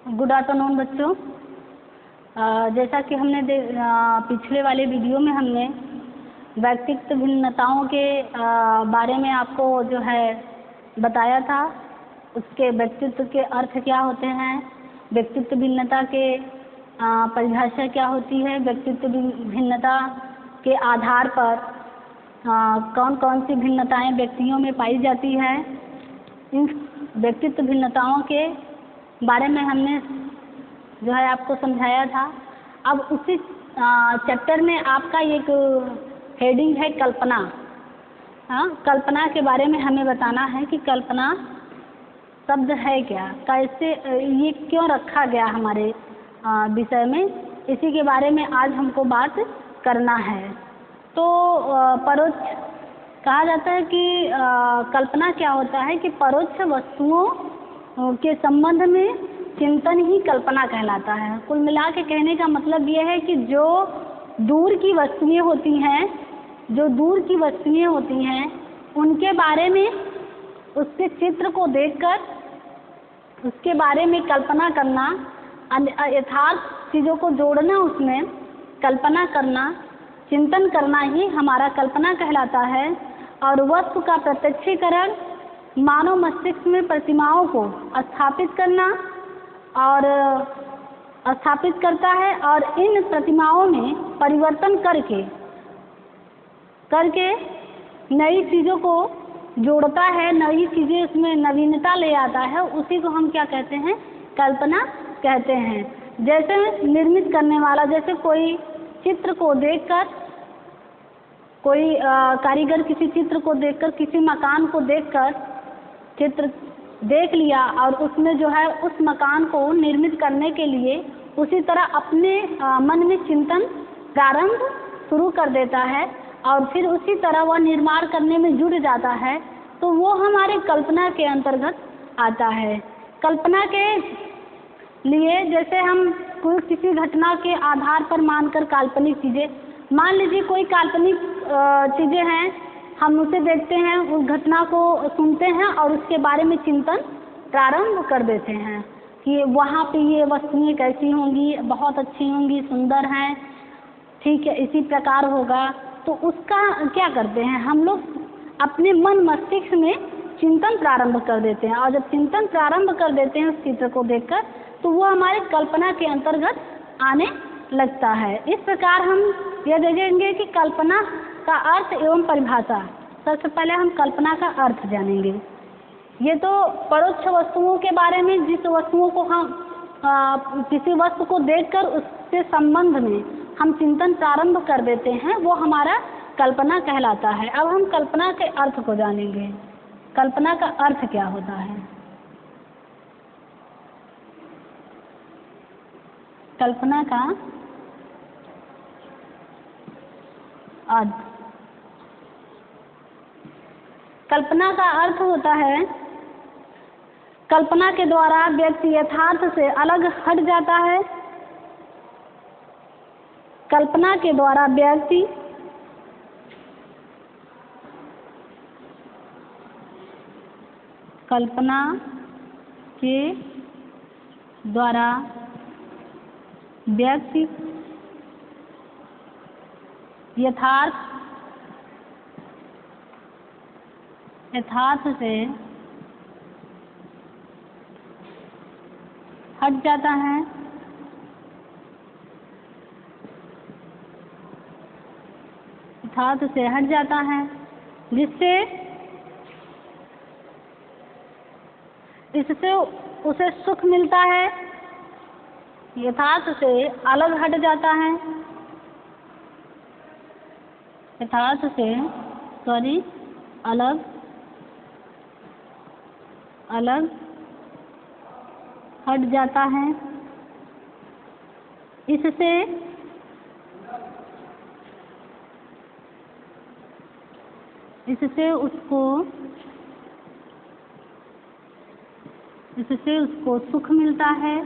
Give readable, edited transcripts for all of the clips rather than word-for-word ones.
Good afternoon बच्चों। जैसा कि हमने पिछले वाले वीडियो में हमने व्यक्तित्व भिन्नताओं के बारे में आपको जो है बताया था, उसके व्यक्तित्व के अर्थ क्या होते हैं, व्यक्तित्व भिन्नता के परिभाषा क्या होती है, व्यक्तित्व भिन्नता के आधार पर कौन कौन सी भिन्नताएं व्यक्तियों में पाई जाती है। इन व्यक्तित्व भिन्नताओं के बारे में हमने जो है आपको समझाया था। अब उसी चैप्टर में आपका एक हेडिंग है कल्पना। कल्पना के बारे में हमें बताना है कि कल्पना शब्द है क्या, कैसे ये क्यों रखा गया हमारे विषय में, इसी के बारे में आज हमको बात करना है। तो परोक्ष कहा जाता है कि कल्पना क्या होता है कि परोक्ष वस्तुओं के संबंध में चिंतन ही कल्पना कहलाता है। कुल मिला के कहने का मतलब ये है कि जो दूर की वस्तुएं होती हैं, उनके बारे में उसके चित्र को देखकर उसके बारे में कल्पना करना, यथार्थ चीज़ों को जोड़ना, उसमें कल्पना करना, चिंतन करना ही हमारा कल्पना कहलाता है। और वस्तु का प्रत्यक्षीकरण मानव मस्तिष्क में प्रतिमाओं को स्थापित करता है और इन प्रतिमाओं में परिवर्तन करके नई चीज़ों को जोड़ता है, नई चीज़ें उसमें नवीनता ले आता है। उसी को हम क्या कहते हैं, कल्पना कहते हैं। जैसे निर्मित करने वाला, जैसे कोई चित्र को देखकर, कोई कारीगर किसी चित्र को देखकर, किसी मकान को देखकर चित्र देख लिया और उसमें जो है उस मकान को निर्मित करने के लिए उसी तरह अपने मन में चिंतन प्रारंभ शुरू कर देता है और फिर उसी तरह वह निर्माण करने में जुट जाता है, तो वो हमारे कल्पना के अंतर्गत आता है। कल्पना के लिए जैसे हम कोई किसी घटना के आधार पर मानकर काल्पनिक चीज़ें, मान लीजिए कोई काल्पनिक चीज़ें हैं, हम उसे देखते हैं, उस घटना को सुनते हैं और उसके बारे में चिंतन प्रारंभ कर देते हैं कि वहाँ पे ये वस्तुएं कैसी होंगी, बहुत अच्छी होंगी, सुंदर हैं, ठीक है, इसी प्रकार होगा। तो उसका क्या करते हैं हम लोग, अपने मन मस्तिष्क में चिंतन प्रारंभ कर देते हैं और जब चिंतन प्रारंभ कर देते हैं उस चित्र को देखकर, तो वो हमारे कल्पना के अंतर्गत आने लगता है। इस प्रकार हम यह देखेंगे कि कल्पना का अर्थ एवं परिभाषा। सबसे पहले हम कल्पना का अर्थ जानेंगे। ये तो परोक्ष वस्तुओं के बारे में, जिस वस्तुओं को हम किसी वस्तु को देखकर उसके संबंध में हम चिंतन प्रारंभ कर देते हैं, वो हमारा कल्पना कहलाता है। अब हम कल्पना के अर्थ को जानेंगे। कल्पना का अर्थ क्या होता है? कल्पना का अर्थ, कल्पना का अर्थ होता है, कल्पना के द्वारा व्यक्ति यथार्थ से अलग हट जाता है। कल्पना के द्वारा व्यक्ति कल्पना के द्वारा व्यक्ति यथार्थ से हट जाता है। यथार्थ से हट जाता है, इससे उसे सुख मिलता है। यथार्थ से अलग हट जाता है, यथार्थ से अलग हट जाता है। इससे उसको सुख मिलता है।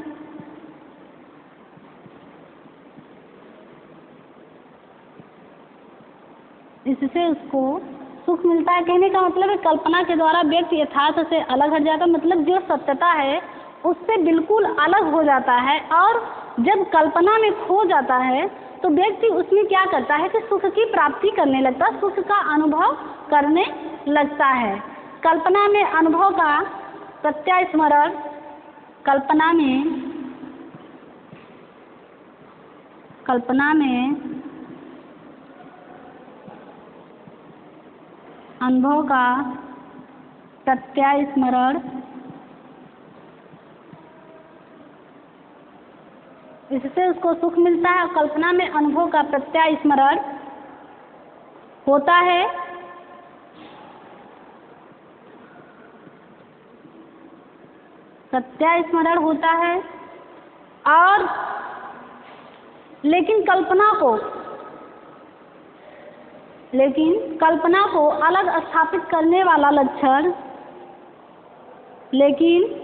इससे उसको सुख मिलता है। कहने का मतलब है कल्पना के द्वारा व्यक्ति यथार्थ से अलग हट जाता है, मतलब जो सत्यता है उससे बिल्कुल अलग हो जाता है और जब कल्पना में खो जाता है तो व्यक्ति उसमें क्या करता है कि सुख की प्राप्ति करने लगता है, सुख का अनुभव करने लगता है। कल्पना में अनुभव का प्रत्यास्मरण, कल्पना में अनुभव का प्रत्यास्मरण, इससे उसको सुख मिलता है। कल्पना में अनुभव का प्रत्यास्मरण होता है, और लेकिन कल्पना को अलग स्थापित करने वाला लक्षण, लेकिन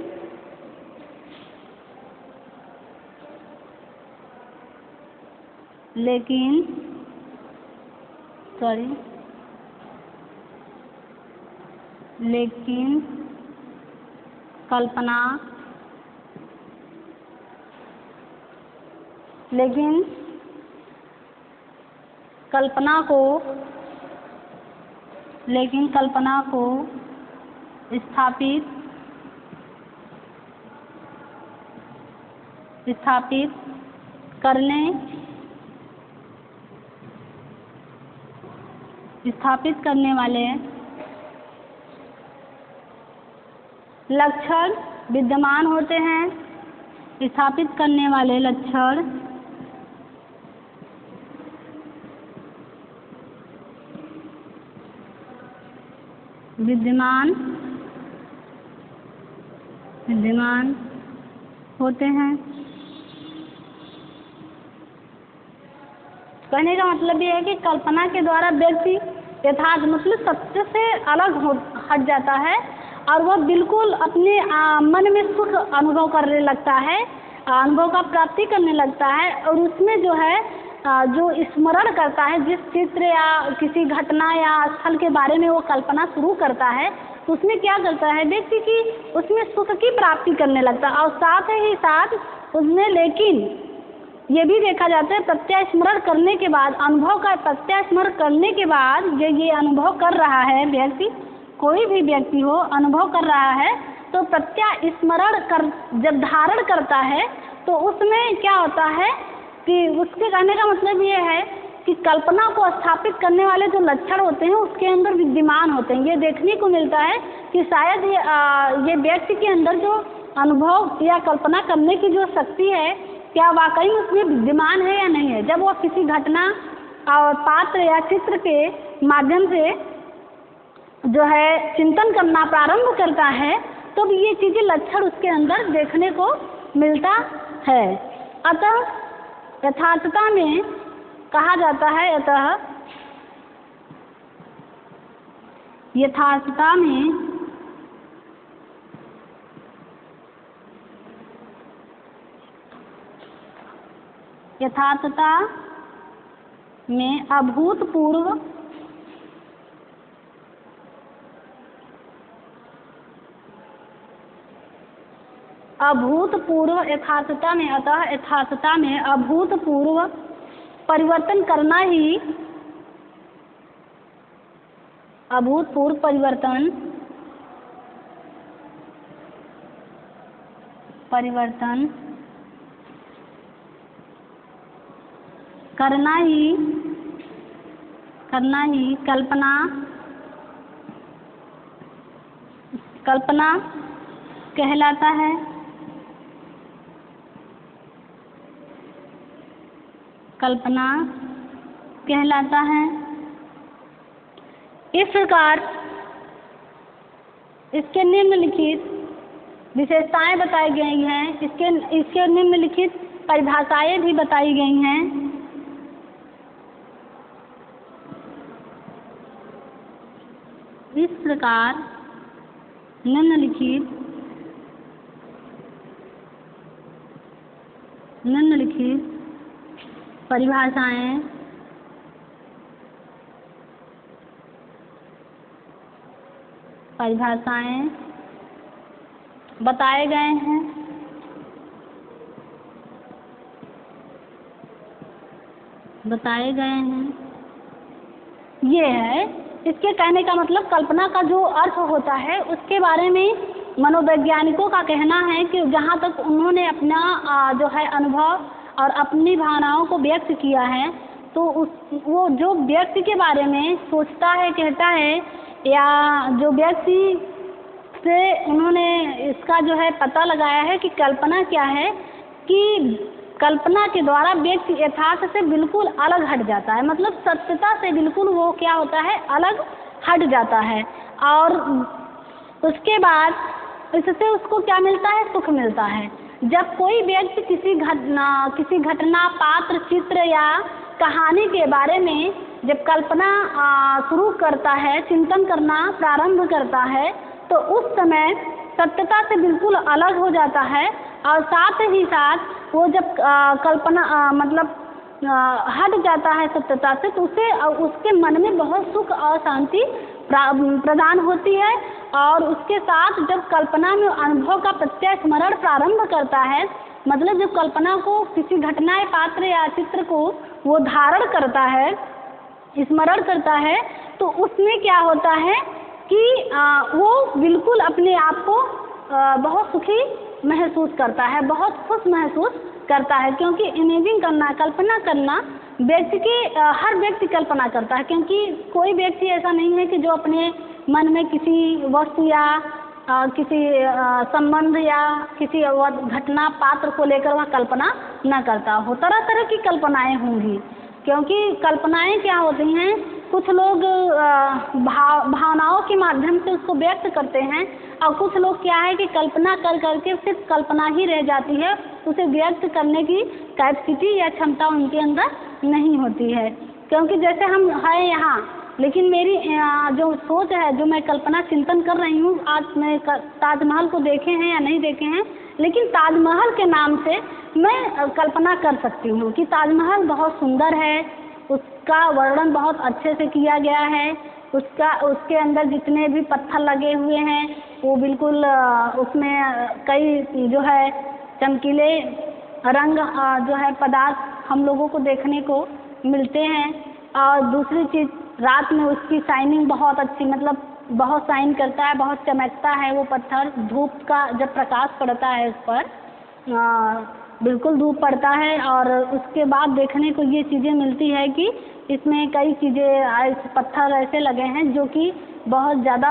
कल्पना को स्थापित करने वाले लक्षण विद्यमान होते हैं। स्थापित करने वाले लक्षण विद्यमान होते हैं। कहने का मतलब ये है कि कल्पना के द्वारा व्यक्ति यथार्थ मतलब सत्य से अलग हट जाता है और वह बिल्कुल अपने मन में सुख अनुभव करने लगता है, अनुभव का प्राप्ति करने लगता है। और उसमें जो है जो स्मरण करता है, जिस चित्र या किसी घटना या स्थल के बारे में वो कल्पना शुरू करता है, तो उसमें क्या करता है व्यक्ति की उसमें सुख की प्राप्ति करने लगता है। और साथ ही साथ उसमें लेकिन ये भी देखा जाता है प्रत्यास्मरण करने के बाद, अनुभव का प्रत्यास्मरण करने के बाद ये अनुभव कर रहा है व्यक्ति, कोई भी व्यक्ति हो अनुभव कर रहा है, तो प्रत्यास्मरण जब धारण करता है तो उसमें क्या होता है कि उसके कहने का मतलब ये है कि कल्पना को स्थापित करने वाले जो लक्षण होते हैं उसके अंदर विद्यमान होते हैं। ये देखने को मिलता है कि शायद ये व्यक्ति के अंदर जो अनुभव या कल्पना करने की जो शक्ति है क्या वाकई में उसमें विद्यमान है या नहीं है। जब वो किसी घटना और पात्र या चित्र के माध्यम से जो है चिंतन करना प्रारंभ करता है तो ये चीज़ें लक्षण उसके अंदर देखने को मिलता है। अतः यथार्थता में कहा जाता है, यथार्थता में अभूतपूर्व यथार्थता में, अतः यथार्थता में अभूतपूर्व परिवर्तन करना ही, अभूतपूर्व परिवर्तन करना ही कल्पना कहलाता है। कल्पना कहलाता है। इस प्रकार इसके निम्नलिखित विशेषताएं बताई गई हैं, इसके निम्नलिखित परिभाषाएं भी बताई गई हैं। इस प्रकार निम्नलिखित परिभाषाएं बताए गए हैं। बताए गए हैं। ये है इसके कहने का मतलब कल्पना का जो अर्थ होता है उसके बारे में मनोवैज्ञानिकों का कहना है कि जहाँ तक उन्होंने अपना जो है अनुभव और अपनी भावनाओं को व्यक्त किया है, तो वो जो व्यक्ति के बारे में सोचता है, कहता है, या जो व्यक्ति से उन्होंने इसका जो है पता लगाया है कि कल्पना क्या है, कि कल्पना के द्वारा व्यक्ति यथार्थ से बिल्कुल अलग हट जाता है, मतलब सत्यता से बिल्कुल वो क्या होता है, अलग हट जाता है। और उसके बाद इससे उसको क्या मिलता है, सुख मिलता है। जब कोई व्यक्ति किसी घटना, पात्र, चित्र या कहानी के बारे में जब कल्पना शुरू करता है, चिंतन करना प्रारंभ करता है, तो उस समय सत्यता से बिल्कुल अलग हो जाता है। और साथ ही साथ वो जब कल्पना मतलब हट जाता है सत्यता से, तो उसके मन में बहुत सुख और शांति प्रदान होती है। और उसके साथ जब कल्पना में अनुभव का प्रत्यक्ष स्मरण प्रारंभ करता है, मतलब जब कल्पना को किसी घटना, पात्र या चित्र को वो धारण करता है, स्मरण करता है, तो उसमें क्या होता है कि वो बिल्कुल अपने आप को बहुत सुखी महसूस करता है, बहुत खुश महसूस करता है। क्योंकि इमेजिंग करना, कल्पना करना व्यक्ति के हर व्यक्ति कल्पना करता है, क्योंकि कोई व्यक्ति ऐसा नहीं है कि जो अपने मन में किसी वस्तु या किसी संबंध या किसी घटना, पात्र को लेकर वह कल्पना न करता हो। तरह तरह की कल्पनाएं होंगी, क्योंकि कल्पनाएं क्या होती हैं, कुछ लोग भावनाओं के माध्यम से उसको व्यक्त करते हैं, और कुछ लोग क्या है कि कल्पना कर करके सिर्फ कल्पना ही रह जाती है, उसे व्यक्त करने की कैपेसिटी या क्षमता उनके अंदर नहीं होती है। क्योंकि जैसे हम हैं यहाँ, लेकिन मेरी जो सोच है, जो मैं कल्पना चिंतन कर रही हूँ, आज मैं ताजमहल को देखे हैं या नहीं देखे हैं, लेकिन ताजमहल के नाम से मैं कल्पना कर सकती हूँ कि ताजमहल बहुत सुंदर है, उसका वर्णन बहुत अच्छे से किया गया है, उसके अंदर जितने भी पत्थर लगे हुए हैं वो बिल्कुल उसमें कई जो है चमकीले रंग जो है पदार्थ हम लोगों को देखने को मिलते हैं। और दूसरी चीज़, रात में उसकी शाइनिंग बहुत अच्छी, मतलब बहुत शाइन करता है, बहुत चमकता है वो पत्थर। धूप का जब प्रकाश पड़ता है उस पर बिल्कुल धूप पड़ता है, और उसके बाद देखने को ये चीज़ें मिलती है कि इसमें कई चीज़ें, पत्थर ऐसे लगे हैं जो कि बहुत ज़्यादा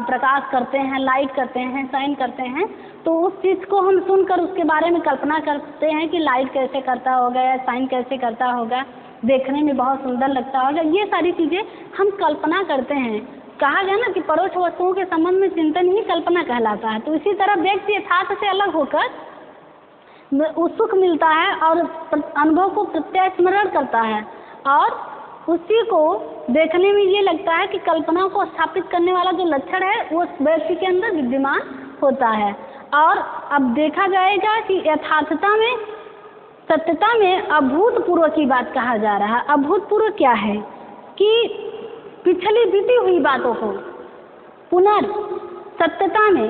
प्रकाश करते हैं, लाइट करते हैं, शाइन करते हैं। तो उस चीज़ को हम सुनकर उसके बारे में कल्पना करते हैं कि लाइट कैसे करता होगा या शाइन कैसे करता होगा, देखने में बहुत सुंदर लगता होगा। ये सारी चीज़ें हम कल्पना करते हैं। कहा गया ना कि परोक्ष वस्तुओं के संबंध में चिंतन ही कल्पना कहलाता है। तो इसी तरह व्यक्ति यथार्थ से अलग होकर सुख मिलता है और अनुभव को प्रत्यक्ष स्मरण करता है, और उसी को देखने में ये लगता है कि कल्पना को स्थापित करने वाला जो लक्षण है वो व्यक्ति के अंदर विद्यमान होता है। और अब देखा जाएगा कि यथार्थता में, सत्यता में अभूतपूर्व की बात कहा जा रहा है। अभूतपूर्व क्या है कि पिछली बीती हुई बातों को सत्यता में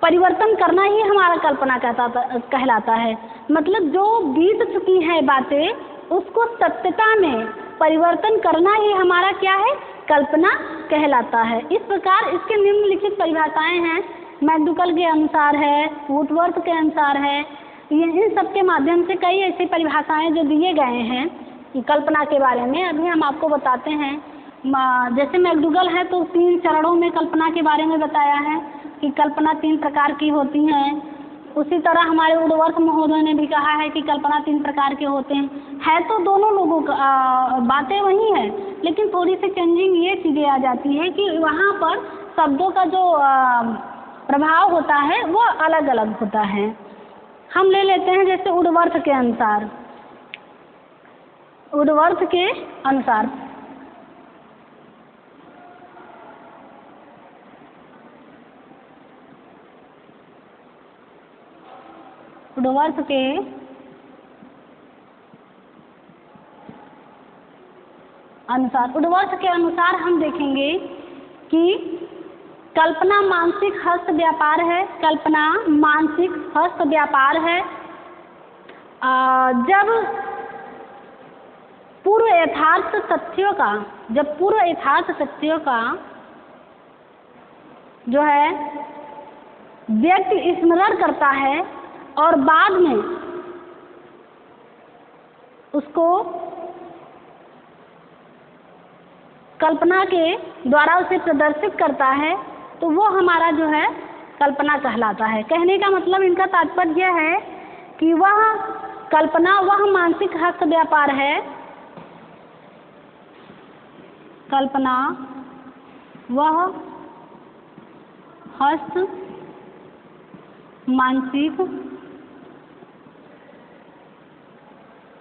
परिवर्तन करना ही हमारा कल्पना कहलाता है। मतलब जो बीत चुकी है बातें, उसको सत्यता में परिवर्तन करना ही हमारा क्या है, कल्पना कहलाता है। इस प्रकार इसके निम्नलिखित परिभाषाएं हैं, मैकडूगल के अनुसार है, वुडवर्थ के अनुसार है। इन सब के माध्यम से कई ऐसी परिभाषाएं जो दिए गए हैं कल्पना के बारे में, अभी हम आपको बताते हैं। जैसे मैकडूगल है तो 3 चरणों में कल्पना के बारे में बताया है कि कल्पना 3 प्रकार की होती हैं। उसी तरह हमारे वुडवर्थ महोदय ने भी कहा है कि कल्पना 3 प्रकार के होते हैं। है तो दोनों लोगों का बातें वही है, लेकिन थोड़ी सी चेंजिंग ये चीज़ें आ जाती है कि वहाँ पर शब्दों का जो प्रभाव होता है वो अलग अलग होता है। हम ले लेते हैं जैसे वुडवर्थ के अनुसार। वुडवर्थ के अनुसार वुडवर्थ के अनुसार हम देखेंगे कि कल्पना मानसिक हस्त व्यापार है। कल्पना मानसिक हस्त व्यापार है। जब पूर्व यथार्थ तथ्यों का, जब पूर्व यथार्थ तथ्यों का जो है व्यक्ति स्मरण करता है और बाद में उसको कल्पना के द्वारा उसे प्रदर्शित करता है, तो वो हमारा जो है कल्पना कहलाता है। कहने का मतलब इनका तात्पर्य यह है कि वह कल्पना वह मानसिक हस्त व्यापार है, कल्पना वह हस्त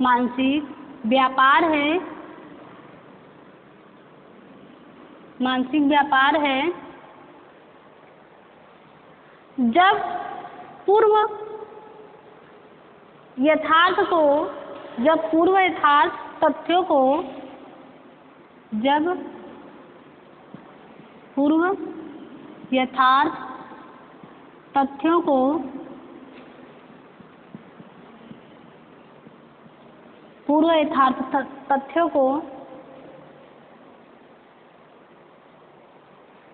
मानसिक व्यापार है, मानसिक व्यापार है जब पूर्व यथार्थ तथ्यों को, जब पूर्व यथार्थ तथ्यों को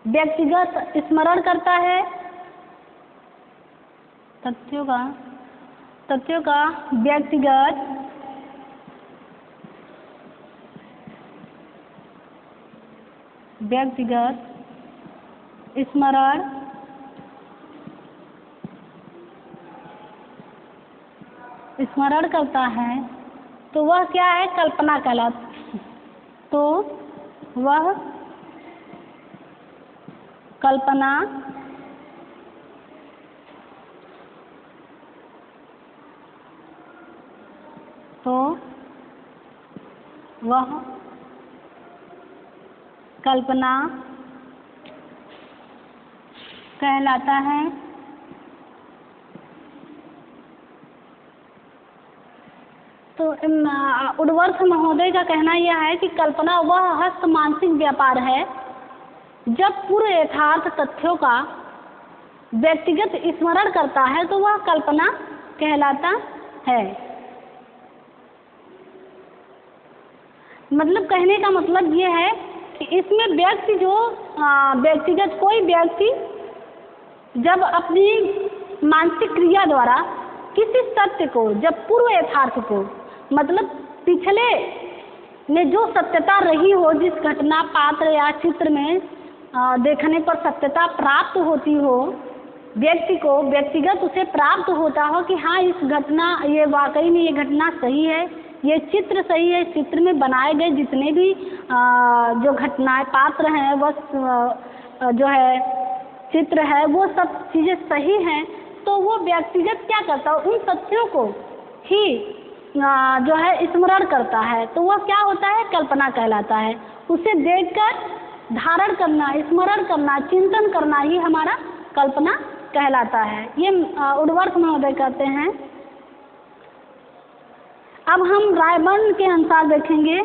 व्यक्तिगत स्मरण करता है, तथ्यों का व्यक्तिगत स्मरण करता है, तो वह क्या है? कल्पना कहलाता। तो वह कल्पना कहलाता है। तो उर्वर्थ महोदय का कहना यह है कि कल्पना वह हस्त मानसिक व्यापार है जब पूर्व यथार्थ तथ्यों का व्यक्तिगत स्मरण करता है, तो वह कल्पना कहलाता है। मतलब कहने का मतलब ये है कि इसमें व्यक्ति जो व्यक्तिगत कोई व्यक्ति जब अपनी मानसिक क्रिया द्वारा किसी सत्य को, जब पूर्व यथार्थ को, मतलब पिछले में जो सत्यता रही हो, जिस घटना पात्र या चित्र में देखने पर सत्यता प्राप्त होती हो, व्यक्ति को व्यक्तिगत उसे प्राप्त होता हो कि हाँ इस घटना, ये वाकई में ये घटना सही है, ये चित्र सही है, चित्र में बनाए गए जितने भी जो घटनाएं पात्र हैं, वह जो है चित्र है, वो सब चीज़ें सही हैं, तो वो व्यक्तिगत क्या करता है? उन तथ्यों को ही जो है स्मरण करता है, तो वह क्या होता है? कल्पना कहलाता है। उसे देखकर धारण करना, स्मरण करना, चिंतन करना ही हमारा कल्पना कहलाता है। ये उर्वर्थ महोदय कहते हैं। अब हम रायबर्न के अनुसार देखेंगे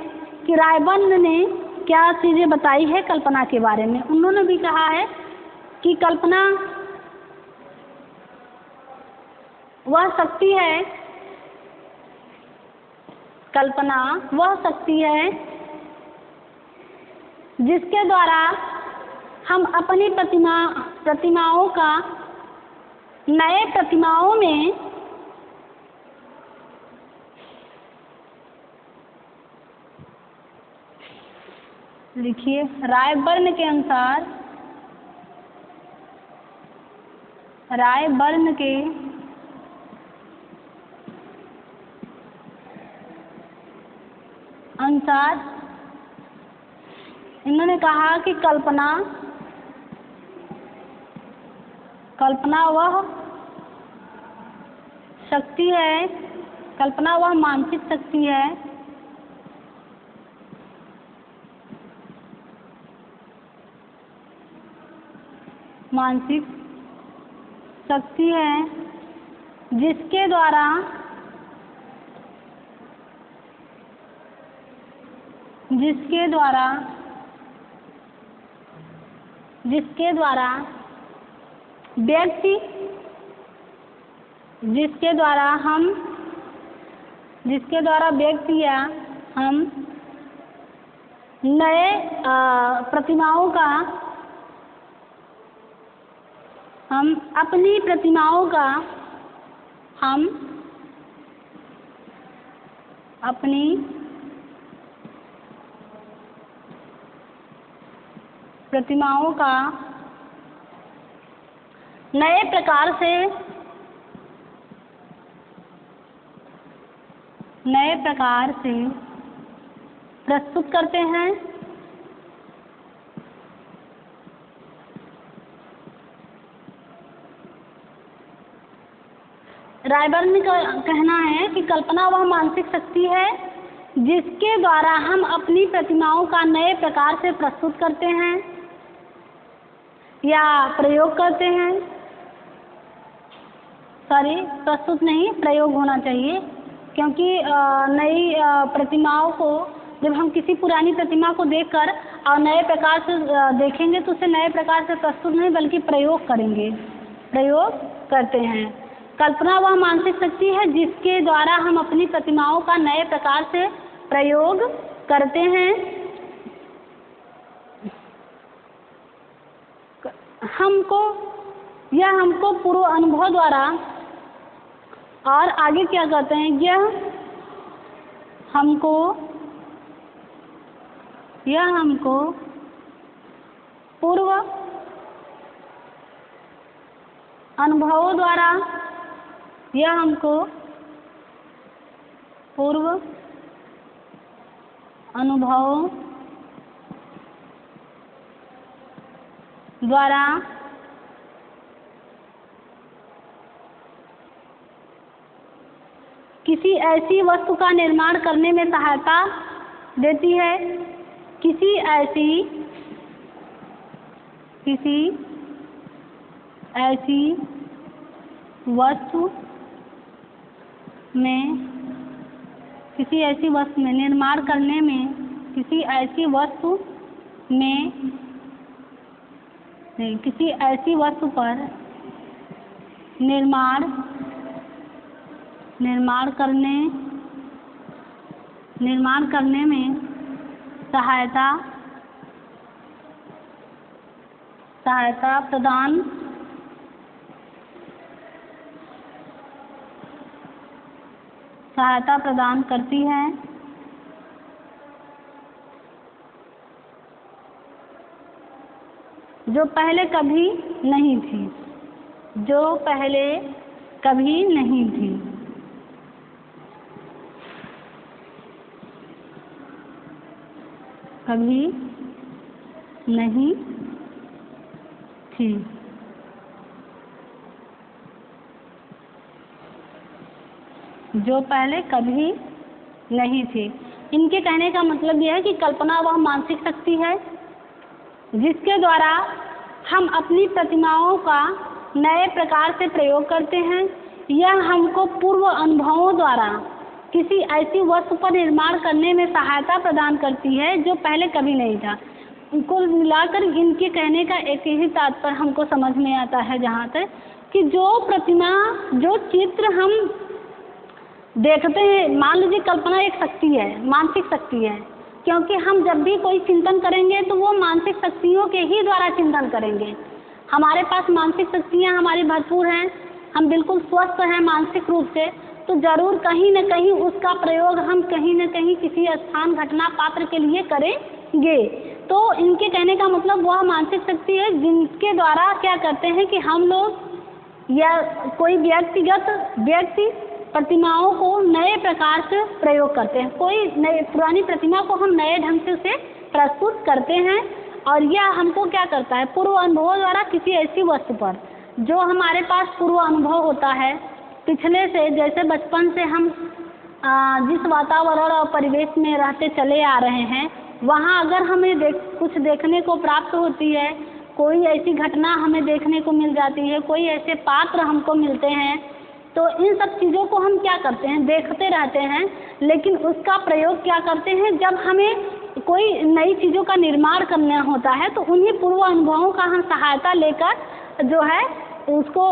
कि रायबर्न ने क्या चीज़ें बताई है कल्पना के बारे में। उन्होंने भी कहा है कि कल्पना वह शक्ति है, कल्पना वह शक्ति है जिसके द्वारा हम अपनी प्रतिमाओं का नए प्रतिमाओं में लिखिए। रायबर्न के अनुसार, रायबर्न के अनुसार इन्होंने कहा कि कल्पना वह शक्ति है, कल्पना वह मानसिक शक्ति है जिसके द्वारा व्यक्ति या हम नए प्रतिमाओं का हम अपनी प्रतिमाओं का हम अपनी प्रतिमाओं का नए प्रकार से प्रस्तुत करते हैं। रायबर्न का कहना है कि कल्पना वह मानसिक शक्ति है जिसके द्वारा हम अपनी प्रतिमाओं का नए प्रकार से प्रस्तुत करते हैं या प्रयोग करते हैं। प्रस्तुत नहीं, प्रयोग होना चाहिए, क्योंकि नई प्रतिमाओं को जब हम किसी पुरानी प्रतिमा को देखकर और नए प्रकार से देखेंगे तो उसे नए प्रकार से प्रस्तुत नहीं बल्कि प्रयोग करते हैं। कल्पना वह मानसिक शक्ति है जिसके द्वारा हम अपनी प्रतिमाओं का नए प्रकार से प्रयोग करते हैं। हमको पूर्व अनुभव द्वारा, और आगे क्या कहते हैं, यह हमको पूर्व अनुभवों द्वारा, यह हमको पूर्व अनुभवों द्वारा किसी ऐसी वस्तु का निर्माण करने में सहायता देती है। किसी ऐसी वस्तु में निर्माण करने में, किसी ऐसी वस्तु पर निर्माण करने में सहायता प्रदान करती है। जो पहले कभी नहीं थी। जो पहले कभी नहीं थी। इनके कहने का मतलब यह है कि कल्पना वह मानसिक शक्ति है जिसके द्वारा हम अपनी प्रतिमाओं का नए प्रकार से प्रयोग करते हैं। यह हमको पूर्व अनुभवों द्वारा किसी ऐसी वस्तु पर निर्माण करने में सहायता प्रदान करती है जो पहले कभी नहीं था। कुल मिलाकर इनके कहने का एक ही तात्पर्य हमको समझ में आता है, जहाँ तक कि जो प्रतिमा, जो चित्र हम देखते हैं, मान लीजिए कल्पना एक शक्ति है, मानसिक शक्ति है, क्योंकि हम जब भी कोई चिंतन करेंगे तो वो मानसिक शक्तियों के ही द्वारा चिंतन करेंगे। हमारे पास मानसिक शक्तियाँ हमारी भरपूर हैं, हम बिल्कुल स्वस्थ हैं मानसिक रूप से, तो जरूर कहीं न कहीं उसका प्रयोग हम कहीं न कहीं किसी स्थान, घटना, पात्र के लिए करेंगे। तो इनके कहने का मतलब वह मानसिक शक्ति है जिनके द्वारा क्या करते हैं कि हम लोग या कोई व्यक्ति प्रतिमाओं को नए प्रकार से प्रयोग करते हैं। कोई नई पुरानी प्रतिमा को हम नए ढंग से उसे प्रस्तुत करते हैं, और यह हमको क्या करता है, पूर्व अनुभवों द्वारा किसी ऐसी वस्तु पर, जो हमारे पास पूर्व अनुभव होता है पिछले से, जैसे बचपन से हम जिस वातावरण और परिवेश में रहते चले आ रहे हैं, वहाँ अगर हमें कुछ देखने को प्राप्त होती है, कोई ऐसी घटना हमें देखने को मिल जाती है, कोई ऐसे पात्र हमको मिलते हैं, तो इन सब चीज़ों को हम क्या करते हैं, देखते रहते हैं, लेकिन उसका प्रयोग क्या करते हैं, जब हमें कोई नई चीज़ों का निर्माण करना होता है तो उन्हीं पूर्व अनुभवों का हम सहायता लेकर जो है उसको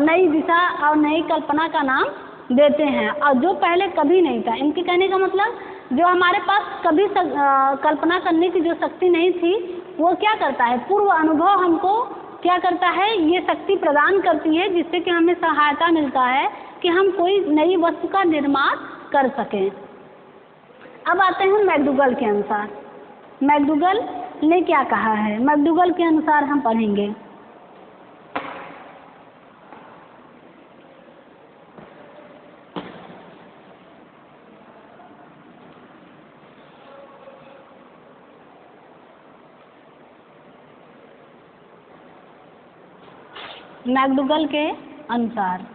नई दिशा और नई कल्पना का नाम देते हैं, और जो पहले कभी नहीं था। इनके कहने का मतलब जो हमारे पास कभी कल्पना करने की जो शक्ति नहीं थी, वो क्या करता है, पूर्व अनुभव हमको क्या करता है, ये शक्ति प्रदान करती है, जिससे कि हमें सहायता मिलता है कि हम कोई नई वस्तु का निर्माण कर सकें। अब आते हैं मैकडूगल के अनुसार। मैकडूगल ने क्या कहा है, मैकडूगल के अनुसार हम पढ़ेंगे। मैकडूगल के अनुसार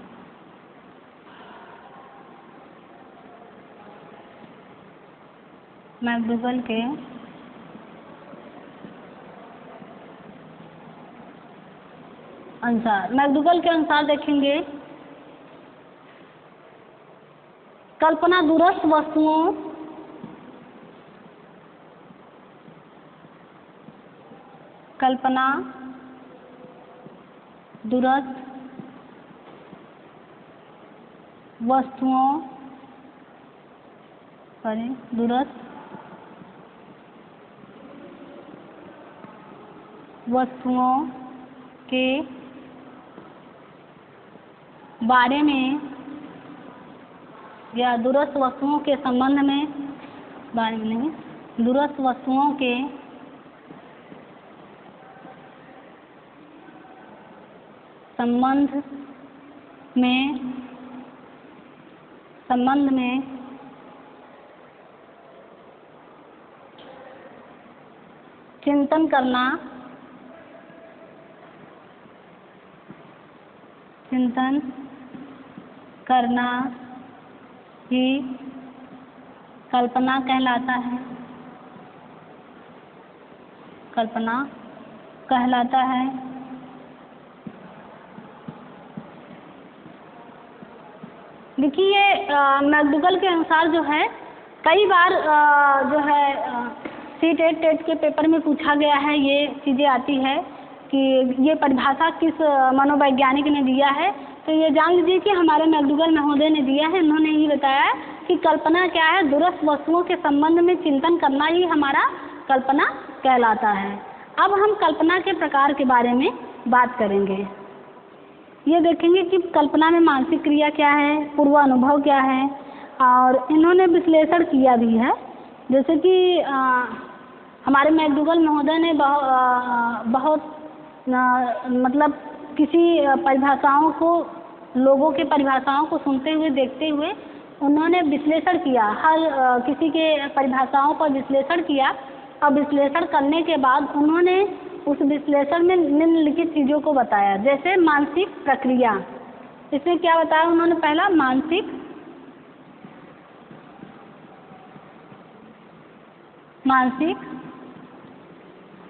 मैकडूगल के अनुसार देखेंगे, कल्पना दूरस्थ वस्तुओं वस्तुओं के बारे में या दूरस्थ वस्तुओं के संबंध में, बारे में नहीं, दूरस्थ वस्तुओं के संबंध में चिंतन करना ही कल्पना कहलाता है। देखिए, मैकडूगल के अनुसार जो है, कई बार जो है सीटेट टेट के पेपर में पूछा गया है, ये चीज़ें आती है कि ये परिभाषा किस मनोवैज्ञानिक ने दिया है। तो ये जान लीजिए कि हमारे मैकडूगल महोदय ने दिया है। उन्होंने ये बताया कि कल्पना क्या है, दूरस्थ वस्तुओं के संबंध में चिंतन करना ही हमारा कल्पना कहलाता है। अब हम कल्पना के प्रकार के बारे में बात करेंगे। ये देखेंगे कि कल्पना में मानसिक क्रिया क्या है, पूर्व अनुभव क्या है, और इन्होंने विश्लेषण किया भी है। जैसे कि हमारे मैकडूगल महोदय ने बहुत मतलब किसी परिभाषाओं को, लोगों के परिभाषाओं को सुनते हुए, देखते हुए उन्होंने विश्लेषण किया, हर किसी के परिभाषाओं पर विश्लेषण किया। और विश्लेषण करने के बाद उन्होंने उस विश्लेषण में निम्नलिखित चीज़ों को बताया। जैसे मानसिक प्रक्रिया, इसमें क्या बताया उन्होंने, पहला मानसिक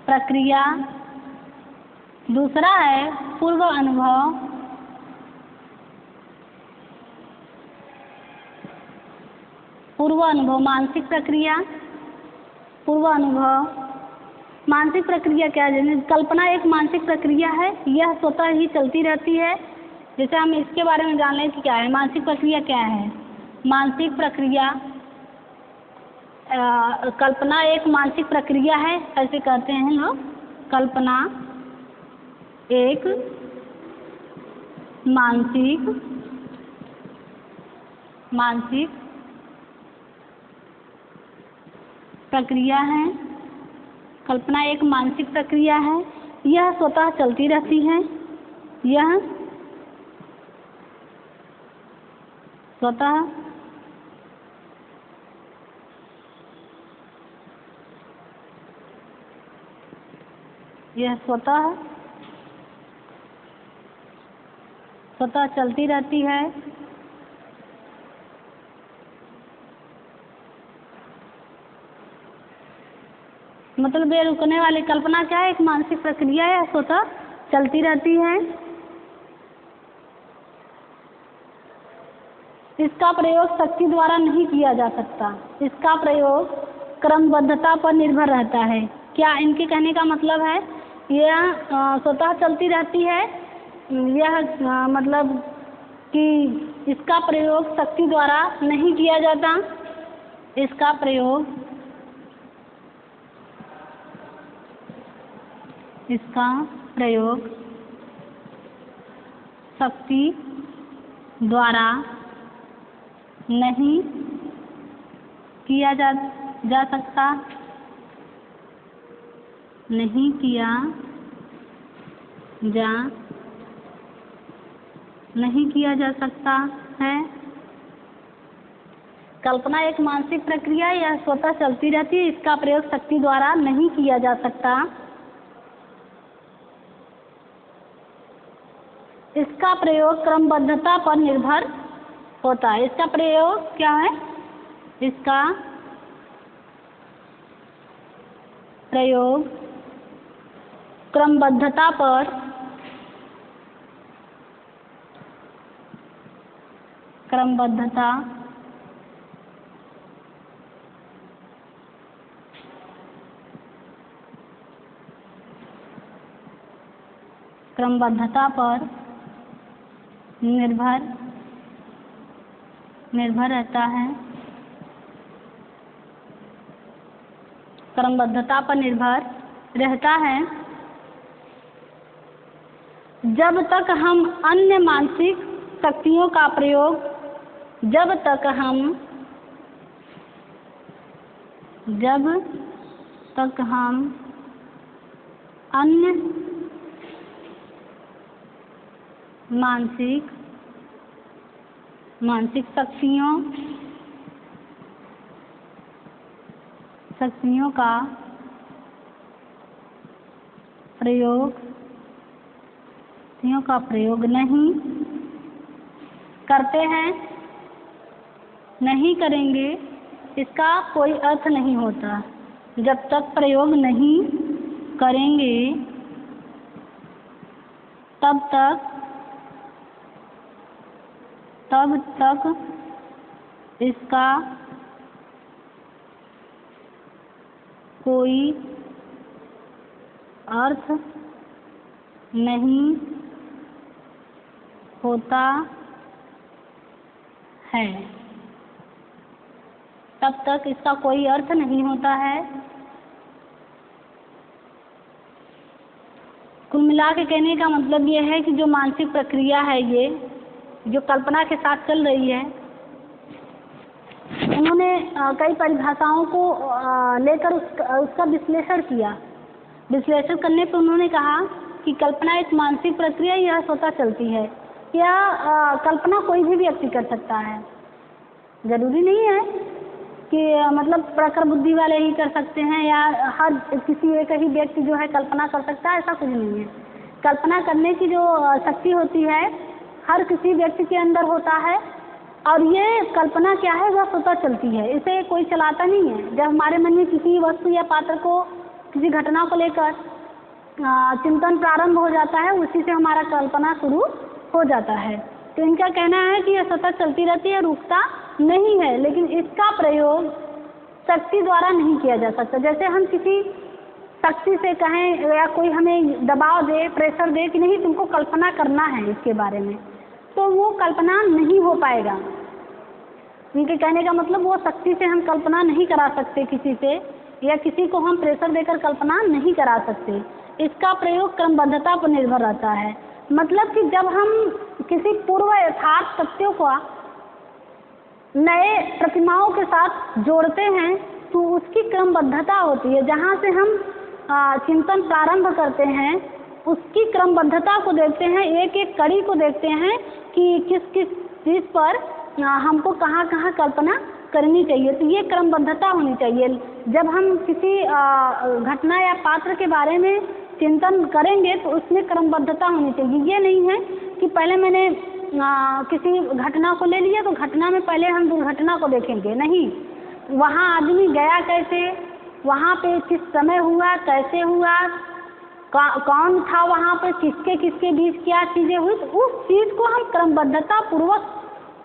प्रक्रिया, दूसरा है पूर्व अनुभव, मानसिक प्रक्रिया, पूर्व अनुभव। मानसिक प्रक्रिया क्या है, कल्पना एक मानसिक प्रक्रिया है, यह स्वतः ही चलती रहती है। जैसे हम इसके बारे में जान लें कि क्या है मानसिक प्रक्रिया। क्या है मानसिक प्रक्रिया? कल्पना एक मानसिक प्रक्रिया है, ऐसे कहते हैं लोग। कल्पना एक मानसिक प्रक्रिया है। कल्पना एक मानसिक प्रक्रिया है, यह स्वतः चलती रहती है। यह स्वतः चलती रहती है। मतलब ये रुकने वाली कल्पना क्या है, एक मानसिक प्रक्रिया है, स्वतः चलती रहती है। इसका प्रयोग शक्ति द्वारा नहीं किया जा सकता। इसका प्रयोग क्रमबद्धता पर निर्भर रहता है। क्या इनके कहने का मतलब है, यह स्वतः चलती रहती है, यह मतलब कि इसका प्रयोग शक्ति द्वारा नहीं किया जाता। इसका प्रयोग शक्ति द्वारा नहीं किया जा सकता, नहीं किया जा सकता है। कल्पना एक मानसिक प्रक्रिया या स्वतः चलती रहती है, इसका प्रयोग शक्ति द्वारा नहीं किया जा सकता। इसका प्रयोग क्रमबद्धता पर निर्भर होता है। इसका प्रयोग क्या है? इसका प्रयोग क्रमबद्धता पर निर्भर रहता है। क्रमबद्धता पर निर्भर रहता है। जब तक हम अन्य मानसिक शक्तियों का प्रयोग अन्य मानसिक शक्तियों का प्रयोग नहीं करेंगे, इसका कोई अर्थ नहीं होता। जब तक प्रयोग नहीं करेंगे तब तक इसका कोई अर्थ नहीं होता है। तब तक इसका कोई अर्थ नहीं होता है। कुल मिला के कहने का मतलब ये है कि जो मानसिक प्रक्रिया है, ये जो कल्पना के साथ चल रही है, उन्होंने कई परिभाषाओं को लेकर उसका विश्लेषण किया। विश्लेषण करने पर उन्होंने कहा कि कल्पना एक मानसिक प्रक्रिया यह स्वतः चलती है। यह कल्पना कोई भी व्यक्ति कर सकता है। जरूरी नहीं है कि मतलब प्रखर बुद्धि वाले ही कर सकते हैं या हर किसी एक ही व्यक्ति जो है कल्पना कर सकता है, ऐसा कुछ नहीं है। कल्पना करने की जो शक्ति होती है हर किसी व्यक्ति के अंदर होता है, और ये कल्पना क्या है, वह स्वतः चलती है, इसे कोई चलाता नहीं है। जब हमारे मन में किसी वस्तु या पात्र को, किसी घटना को लेकर चिंतन प्रारंभ हो जाता है, उसी से हमारा कल्पना शुरू हो जाता है। तो इनका कहना है कि यह सतत चलती रहती है, रुकता नहीं है, लेकिन इसका प्रयोग शक्ति द्वारा नहीं किया जा सकता। जैसे हम किसी शक्ति से कहें या कोई हमें दबाव दे, प्रेशर दे कि नहीं तुमको कल्पना करना है इसके बारे में, तो वो कल्पना नहीं हो पाएगा। इनके कहने का मतलब वो शक्ति से हम कल्पना नहीं करा सकते किसी से, या किसी को हम प्रेशर देकर कल्पना नहीं करा सकते। इसका प्रयोग क्रमबद्धता पर निर्भर रहता है। मतलब कि जब हम किसी पूर्व यथार्थ सत्यों को नए प्रतिमाओं के साथ जोड़ते हैं तो उसकी क्रमबद्धता होती है। जहाँ से हम चिंतन प्रारंभ करते हैं उसकी क्रमबद्धता को देखते हैं, एक एक कड़ी को देखते हैं कि किस किस चीज़ पर हमको कहाँ कहाँ कल्पना करनी चाहिए। तो ये क्रमबद्धता होनी चाहिए। जब हम किसी घटना या पात्र के बारे में चिंतन करेंगे तो उसमें क्रमबद्धता होनी चाहिए। ये नहीं है कि पहले मैंने किसी घटना को ले लिया तो घटना में पहले हम दुर्घटना को देखेंगे, नहीं, वहाँ आदमी गया कैसे, वहाँ पे किस समय हुआ, कैसे हुआ, कौन था वहाँ पे, किसके किसके बीच क्या चीज़ें हुई, तो उस चीज़ को हम क्रमबद्धता पूर्वक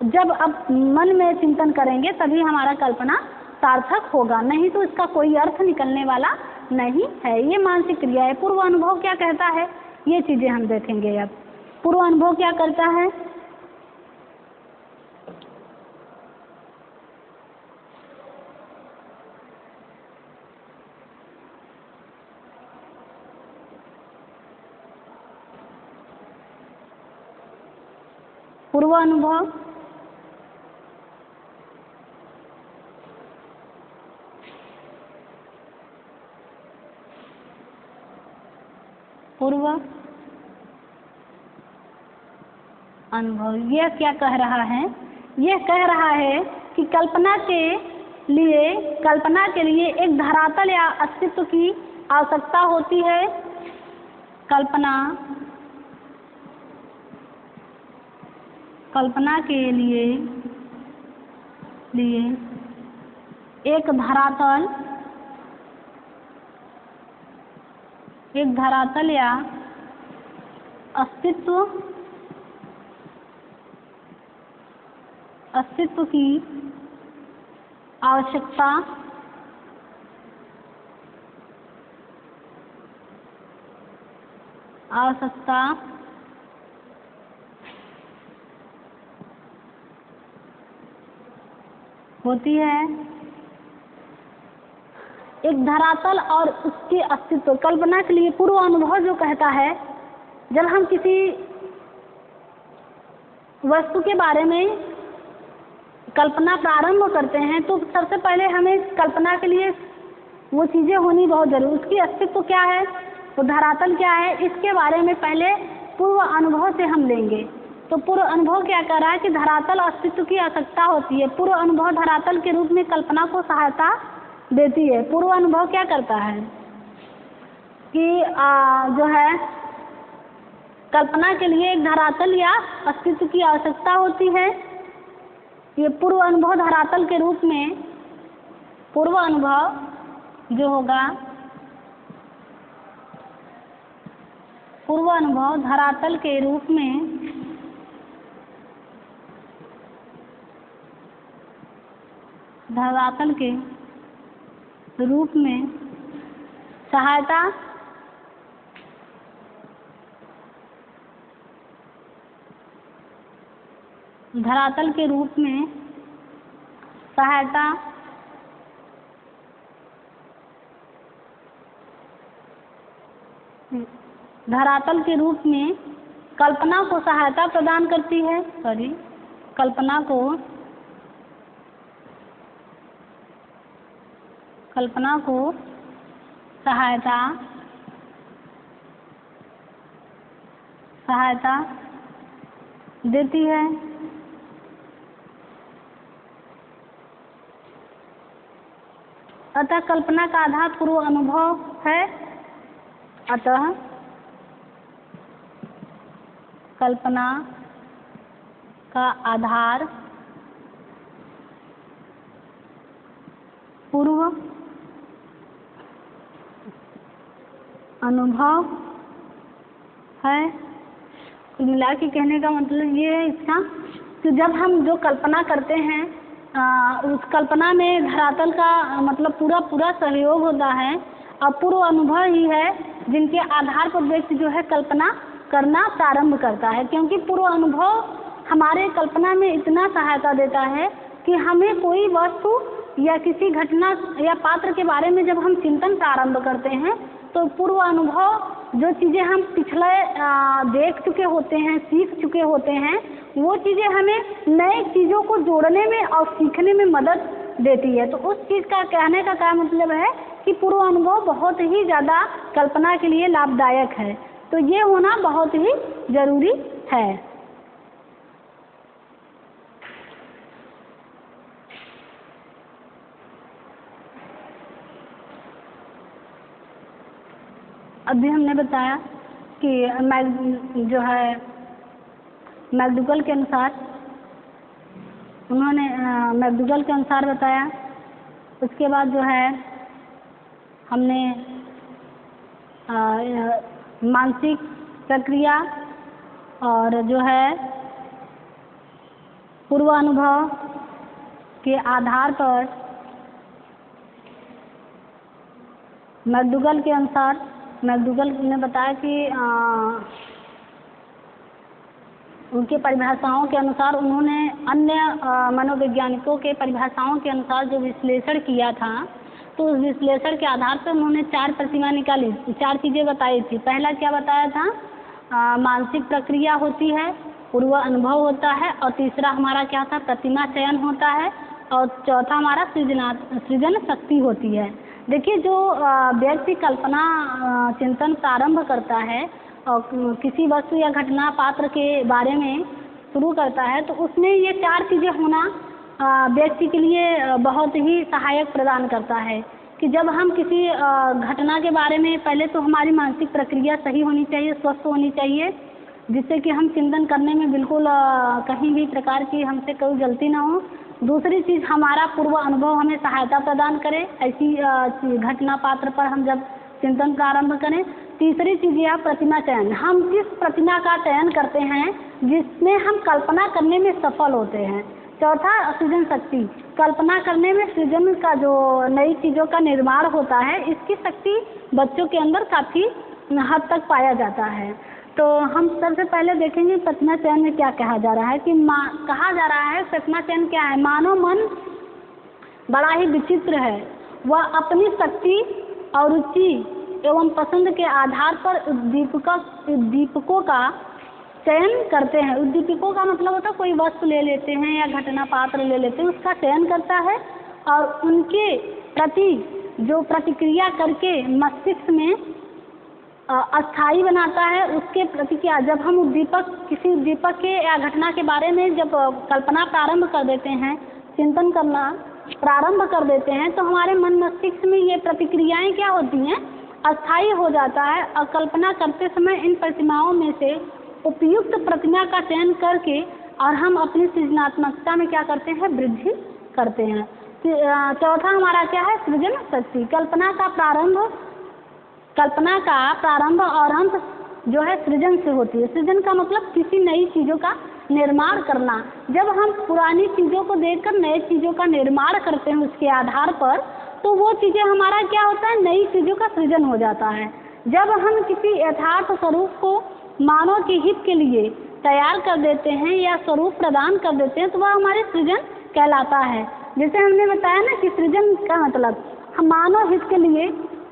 जब अब मन में चिंतन करेंगे तभी हमारा कल्पना सार्थक होगा, नहीं तो इसका कोई अर्थ निकलने वाला नहीं है। ये मानसिक क्रिया है। पूर्व अनुभव क्या कहता है, ये चीज़ें हम देखेंगे। अब पूर्व अनुभव क्या करता है, पूर्व अनुभव, पूर्व अनुभव। यह क्या कह रहा है? यह कह रहा है कि कल्पना के लिए एक धरातल या अस्तित्व की आवश्यकता होती है। कल्पना के लिए एक धरातल या अस्तित्व की आवश्यकता होती है। एक धरातल और उसके अस्तित्व, कल्पना के लिए पूर्व अनुभव जो कहता है, जब हम किसी वस्तु के बारे में कल्पना प्रारंभ करते हैं तो सबसे पहले हमें कल्पना के लिए वो चीज़ें होनी बहुत जरूरी। उसकी अस्तित्व क्या है, वो धरातल क्या है, इसके बारे में पहले पूर्व अनुभव से हम लेंगे। तो पूर्व अनुभव क्या कर रहा है कि धरातल अस्तित्व की आवश्यकता होती है। पूर्व अनुभव धरातल के रूप में कल्पना को सहायता देती है। पूर्व अनुभव क्या करता है कि जो है कल्पना के लिए एक धरातल या अस्तित्व की आवश्यकता होती है। ये पूर्व अनुभव धरातल के रूप में, पूर्व अनुभव जो होगा, पूर्व अनुभव धरातल के रूप में सहायता धरातल के रूप में कल्पना को सहायता प्रदान करती है। कल्पना को सहायता देती है। अतः कल्पना का आधार पूर्व अनुभव है। अतः कल्पना का आधार पूर्व अनुभव है। कुल मिला के कहने का मतलब ये है इसका कि जब हम जो कल्पना करते हैं उस कल्पना में धरातल का मतलब पूरा सहयोग होता है और पूर्व अनुभव ही है जिनके आधार पर व्यक्ति जो है कल्पना करना प्रारंभ करता है। क्योंकि पूर्व अनुभव हमारे कल्पना में इतना सहायता देता है कि हमें कोई वस्तु या किसी घटना या पात्र के बारे में जब हम चिंतन प्रारंभ करते हैं तो पूर्व अनुभव जो चीज़ें हम पिछले देख चुके होते हैं, सीख चुके होते हैं, वो चीज़ें हमें नए चीज़ों को जोड़ने में और सीखने में मदद देती है। तो उस चीज़ का कहने का क्या मतलब है कि पूर्व अनुभव बहुत ही ज़्यादा कल्पना के लिए लाभदायक है। तो ये होना बहुत ही ज़रूरी है। अभी हमने बताया कि जो है मैकडूगल के अनुसार, उन्होंने मैकडूगल के अनुसार बताया। उसके बाद जो है हमने मानसिक प्रक्रिया और जो है पूर्व अनुभव के आधार पर मैकडूगल के अनुसार, मैकडूगल ने बताया कि उनके परिभाषाओं के अनुसार, उन्होंने अन्य मनोवैज्ञानिकों के परिभाषाओं के अनुसार जो विश्लेषण किया था, तो उस विश्लेषण के आधार पर उन्होंने 4 प्रतिमा निकाली, 4 चीज़ें बताई थी। पहला क्या बताया था? मानसिक प्रक्रिया होती है, पूर्व अनुभव होता है, और तीसरा हमारा क्या था, प्रतिमा चयन होता है, और चौथा हमारा सृजन शक्ति होती है। देखिए, जो व्यक्ति कल्पना चिंतन प्रारंभ करता है और किसी वस्तु या घटना पात्र के बारे में शुरू करता है, तो उसमें ये 4 चीज़ें होना व्यक्ति के लिए बहुत ही सहायक प्रदान करता है कि जब हम किसी घटना के बारे में, पहले तो हमारी मानसिक प्रक्रिया सही होनी चाहिए, स्वस्थ होनी चाहिए, जिससे कि हम चिंतन करने में बिल्कुल कहीं भी प्रकार की हमसे कोई गलती ना हो। दूसरी चीज़, हमारा पूर्व अनुभव हमें सहायता प्रदान करे ऐसी घटना पात्र पर हम जब चिंतन प्रारंभ करें। तीसरी चीज़ यह प्रतिमा चयन, हम किस प्रतिमा का चयन करते हैं जिसमें हम कल्पना करने में सफल होते हैं। चौथा, सृजन शक्ति, कल्पना करने में सृजन का जो नई चीज़ों का निर्माण होता है, इसकी शक्ति बच्चों के अंदर काफ़ी हद तक पाया जाता है। तो हम सबसे पहले देखेंगे प्रतिमा चयन में क्या कहा जा रहा है कि कहा जा रहा है प्रतिमा चयन क्या है। मानव मन बड़ा ही विचित्र है, वह अपनी शक्ति और रुचि एवं पसंद के आधार पर उद्दीपकों का चयन करते हैं। उद्दीपकों का मतलब होता है कोई वस्तु ले लेते हैं या घटना पात्र ले लेते हैं, उसका चयन करता है और उनके प्रति जो प्रतिक्रिया करके मस्तिष्क में अस्थायी बनाता है। उसके प्रति क्या, जब हम किसी उद्दीपक के या घटना के बारे में जब कल्पना प्रारंभ कर देते हैं, चिंतन करना प्रारंभ कर देते हैं, तो हमारे मन मस्तिष्क में ये प्रतिक्रियाएं क्या होती हैं, अस्थायी हो जाता है। और कल्पना करते समय इन प्रतिमाओं में से उपयुक्त प्रतिमा का चयन करके और हम अपनी सृजनात्मकता में क्या करते हैं, वृद्धि करते हैं। चौथा हमारा क्या है, सृजन शक्ति, कल्पना का प्रारंभ और अंत जो है सृजन से होती है। सृजन का मतलब किसी नई चीज़ों का निर्माण करना। जब हम पुरानी चीज़ों को देखकर नई चीज़ों का निर्माण करते हैं उसके आधार पर, तो वो चीज़ें हमारा क्या होता है, नई चीज़ों का सृजन हो जाता है। जब हम किसी यथार्थ स्वरूप को मानव के हित के लिए तैयार कर देते हैं या स्वरूप प्रदान कर देते हैं, तो वह हमारे सृजन कहलाता है। जैसे हमने बताया ना कि सृजन का मतलब हम मानव हित के लिए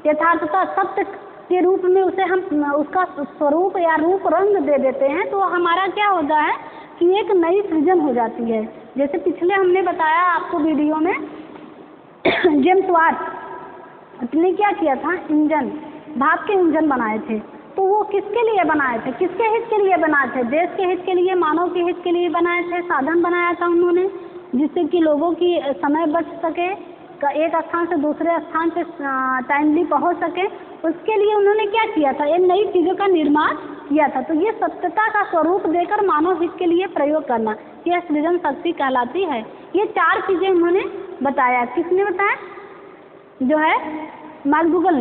यथार्थता सत्य के रूप में उसे हम उसका स्वरूप या रूप रंग दे देते हैं, तो हमारा क्या होता है कि एक नई सृजन हो जाती है। जैसे पिछले हमने बताया आपको वीडियो में जेम्स वाट ने क्या किया था, इंजन, भाप के इंजन बनाए थे। तो वो किसके लिए बनाए थे, किसके हित के लिए बनाए थे, देश के हित के लिए, मानव के हित के लिए बनाए थे। साधन बनाया था उन्होंने जिससे कि लोगों की समय बच सके, एक स्थान से दूसरे स्थान पे टाइमली पहुंच सके। उसके लिए उन्होंने क्या किया था, एक नई चीज़ों का निर्माण किया था। तो ये सत्यता का स्वरूप देकर मानव हित के लिए प्रयोग करना, यह सृजन शक्ति कहलाती है। ये 4 चीज़ें उन्होंने बताया। किसने बताया, जो है मैकडूगल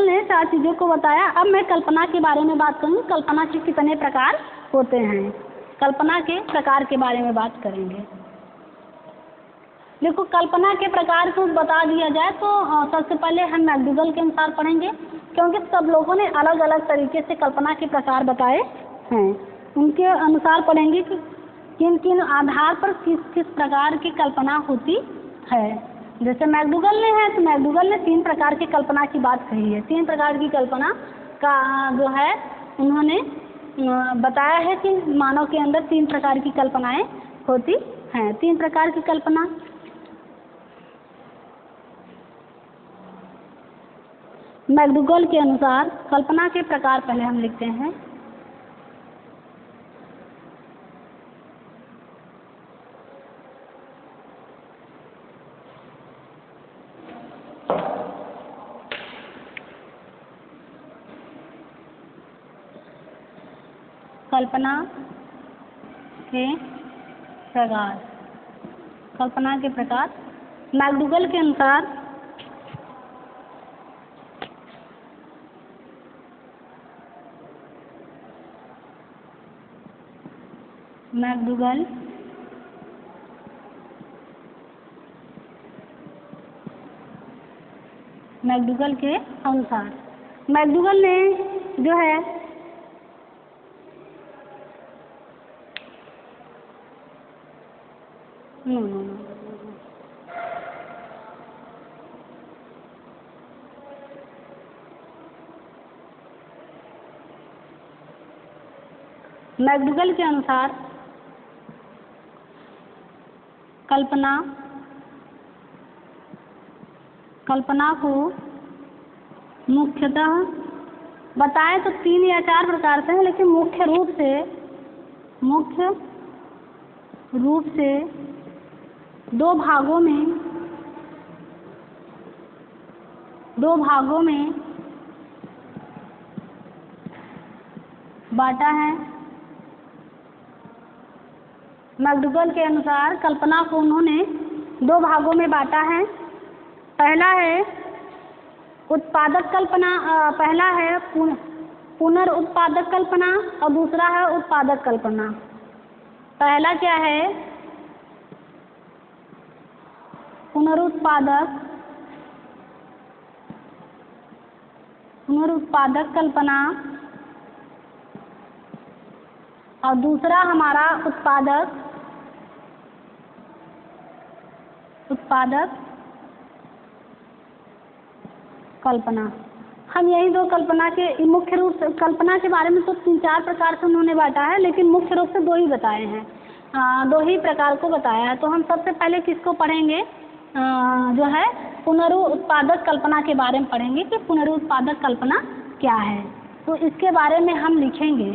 ने 4 चीज़ों को बताया। अब मैं कल्पना के बारे में बात करूँगी, कल्पना के कितने प्रकार होते हैं, कल्पना के प्रकार के बारे में बात करेंगे। देखो, कल्पना के प्रकार को बता दिया जाए तो सबसे पहले हम मैकडूगल के अनुसार पढ़ेंगे, क्योंकि सब लोगों ने अलग अलग तरीके से कल्पना के प्रकार बताए हैं। उनके अनुसार पढ़ेंगे कि किन किन आधार पर किस किस प्रकार की कल्पना होती है। जैसे मैकडूगल ने है, तो मैकडूगल ने 3 प्रकार की कल्पना की बात कही है। 3 प्रकार की कल्पना का जो है उन्होंने बताया है कि मानव के अंदर 3 प्रकार की कल्पनाएं होती हैं। 3 प्रकार की कल्पना, मैकडूगल के अनुसार कल्पना के प्रकार पहले हम लिखते हैं। कल्पना के प्रकार, कल्पना के प्रकार मैकडूगल के अनुसार मैकडूगल के अनुसार मैकडूगल ने जो है मैकडूगल के अनुसार कल्पना को मुख्यतः बताए तो 3 या 4 प्रकार से हैं, लेकिन मुख्य रूप से 2 भागों में बांटा है। मैकडूगल के अनुसार कल्पना को उन्होंने 2 भागों में बांटा है। पहला है उत्पादक कल्पना, पहला है पुनरुत्पादक कल्पना और दूसरा है उत्पादक कल्पना। पहला क्या है? पुनरुत्पादक कल्पना और दूसरा हमारा उत्पादक कल्पना। हम यही 2 कल्पना के मुख्य रूप से, कल्पना के बारे में तो 3-4 प्रकार से उन्होंने बांटा है, लेकिन मुख्य रूप से 2 ही बताए हैं, 2 ही प्रकार को बताया है। तो हम सबसे पहले किसको पढ़ेंगे? जो है पुनरुत्पादक कल्पना के बारे में पढ़ेंगे कि पुनरुत्पादक कल्पना क्या है। तो इसके बारे में हम लिखेंगे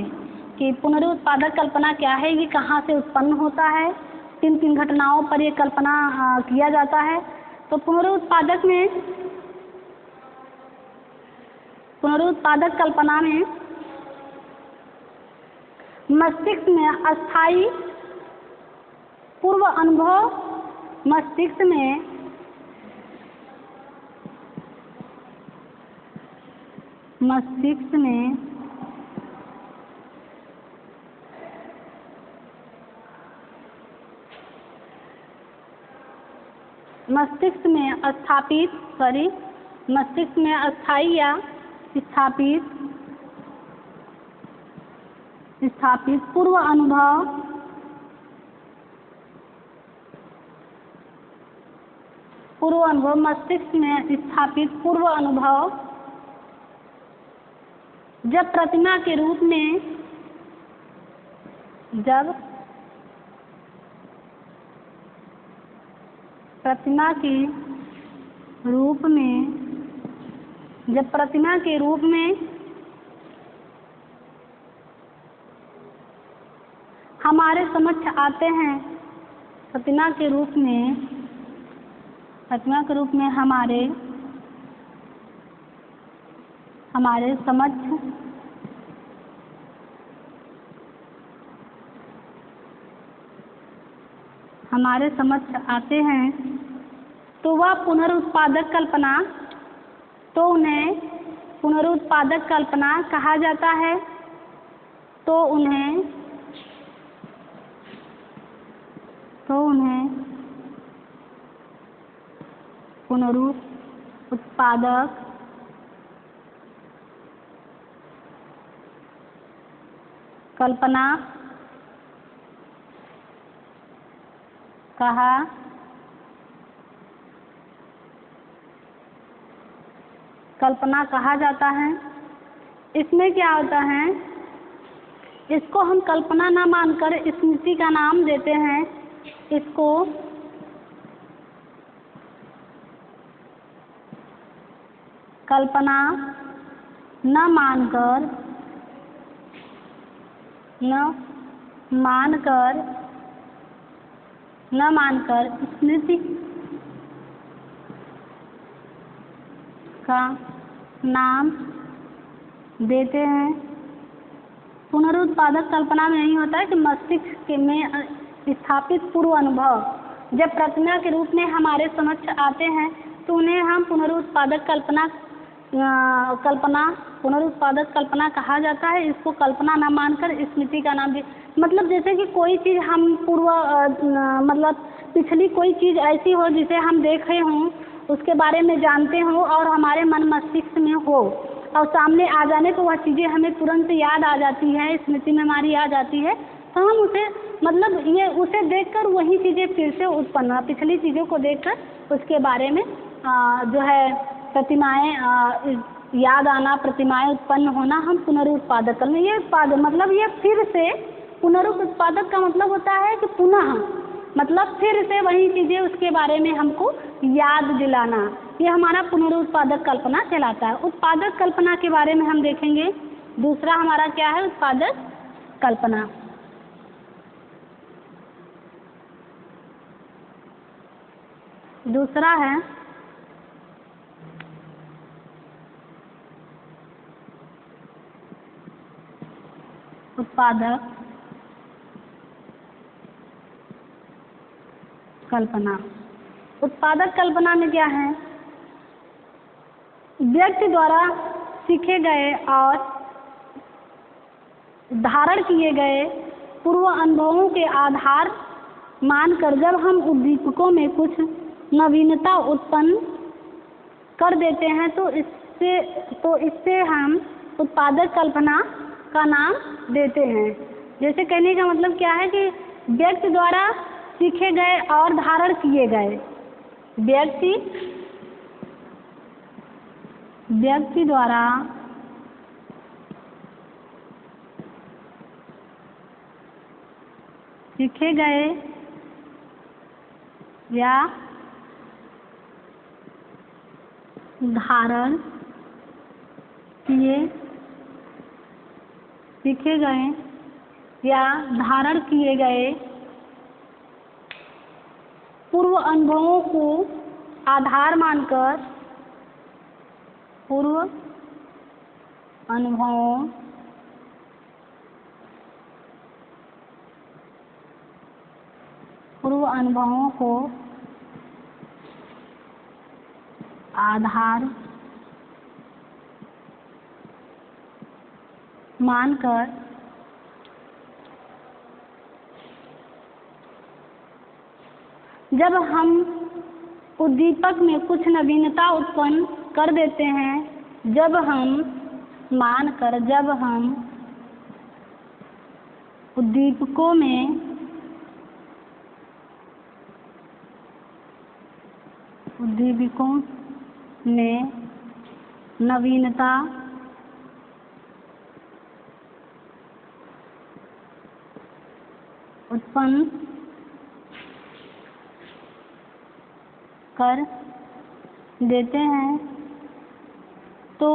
कि पुनरुत्पादक कल्पना क्या है, ये कहाँ से उत्पन्न होता है, 3 घटनाओं पर ये कल्पना किया जाता है। तो पुनरुत्पादक कल्पना में मस्तिष्क में अस्थायी पूर्व अनुभव, मस्तिष्क में अस्थायी या स्थापित पूर्व अनुभव मस्तिष्क में स्थापित पूर्व अनुभव जब प्रतिमा के रूप में हमारे समक्ष आते हैं, प्रतिमा के रूप में हमारे समक्ष आते हैं, तो वह पुनरुत्पादक कल्पना, तो उन्हें पुनरुत्पादक कल्पना कहा जाता है। तो उन्हें पुनरुत्पादक कल्पना कहा जाता है। इसमें क्या होता है, इसको हम कल्पना ना मानकर स्मृति का नाम देते हैं। इसको कल्पना न मानकर स्मृति का नाम देते हैं। पुनरुत्पादक कल्पना में यही होता है कि मस्तिष्क में स्थापित पूर्व अनुभव जब प्रतिमा के रूप में हमारे समक्ष आते हैं, तो उन्हें हम पुनरुत्पादक कल्पना कहा जाता है। इसको कल्पना न मानकर स्मृति का नाम मतलब जैसे कि कोई चीज़ हम पिछली कोई चीज़ ऐसी हो जिसे हम देखे हों, उसके बारे में जानते हों और हमारे मन मस्तिष्क में हो और सामने आ जाने तो वह चीज़ें हमें तुरंत याद आ जाती है, स्मृति में हमारी आ जाती है, तो हम उसे देखकर वही चीज़ें फिर से उत्पन्न, पिछली चीज़ों को देखकर उसके बारे में जो है प्रतिमाएं याद आना, प्रतिमाएं उत्पन्न होना, हम पुनरुत्पादक ये फिर से पुनरुत्पादक का मतलब होता है कि पुनः, मतलब फिर से वही चीज़ें उसके बारे में हमको याद दिलाना, ये हमारा पुनरुत्पादक कल्पना कहलाता है। उत्पादक कल्पना के बारे में हम देखेंगे। दूसरा हमारा क्या है? उत्पादक कल्पना। दूसरा है उत्पादक कल्पना। उत्पादक कल्पना में क्या है? व्यक्ति द्वारा सीखे गए और धारण किए गए पूर्व अनुभवों के आधार मानकर जब हम उद्दीपकों में कुछ नवीनता उत्पन्न कर देते हैं तो इससे हम उत्पादक कल्पना का नाम देते हैं। जैसे कहने का मतलब क्या है कि व्यक्ति द्वारा सीखे गए और धारण किए गए, व्यक्ति द्वारा सीखे गए या धारण किए सीखे गए या धारण किए गए पूर्व अनुभवों को आधार मानकर पूर्व अनुभवों को आधार मानकर जब हम उद्दीपक में कुछ नवीनता उत्पन्न कर देते हैं, जब हम उद्दीपकों में नवीनता उत्पन्न कर देते हैं तो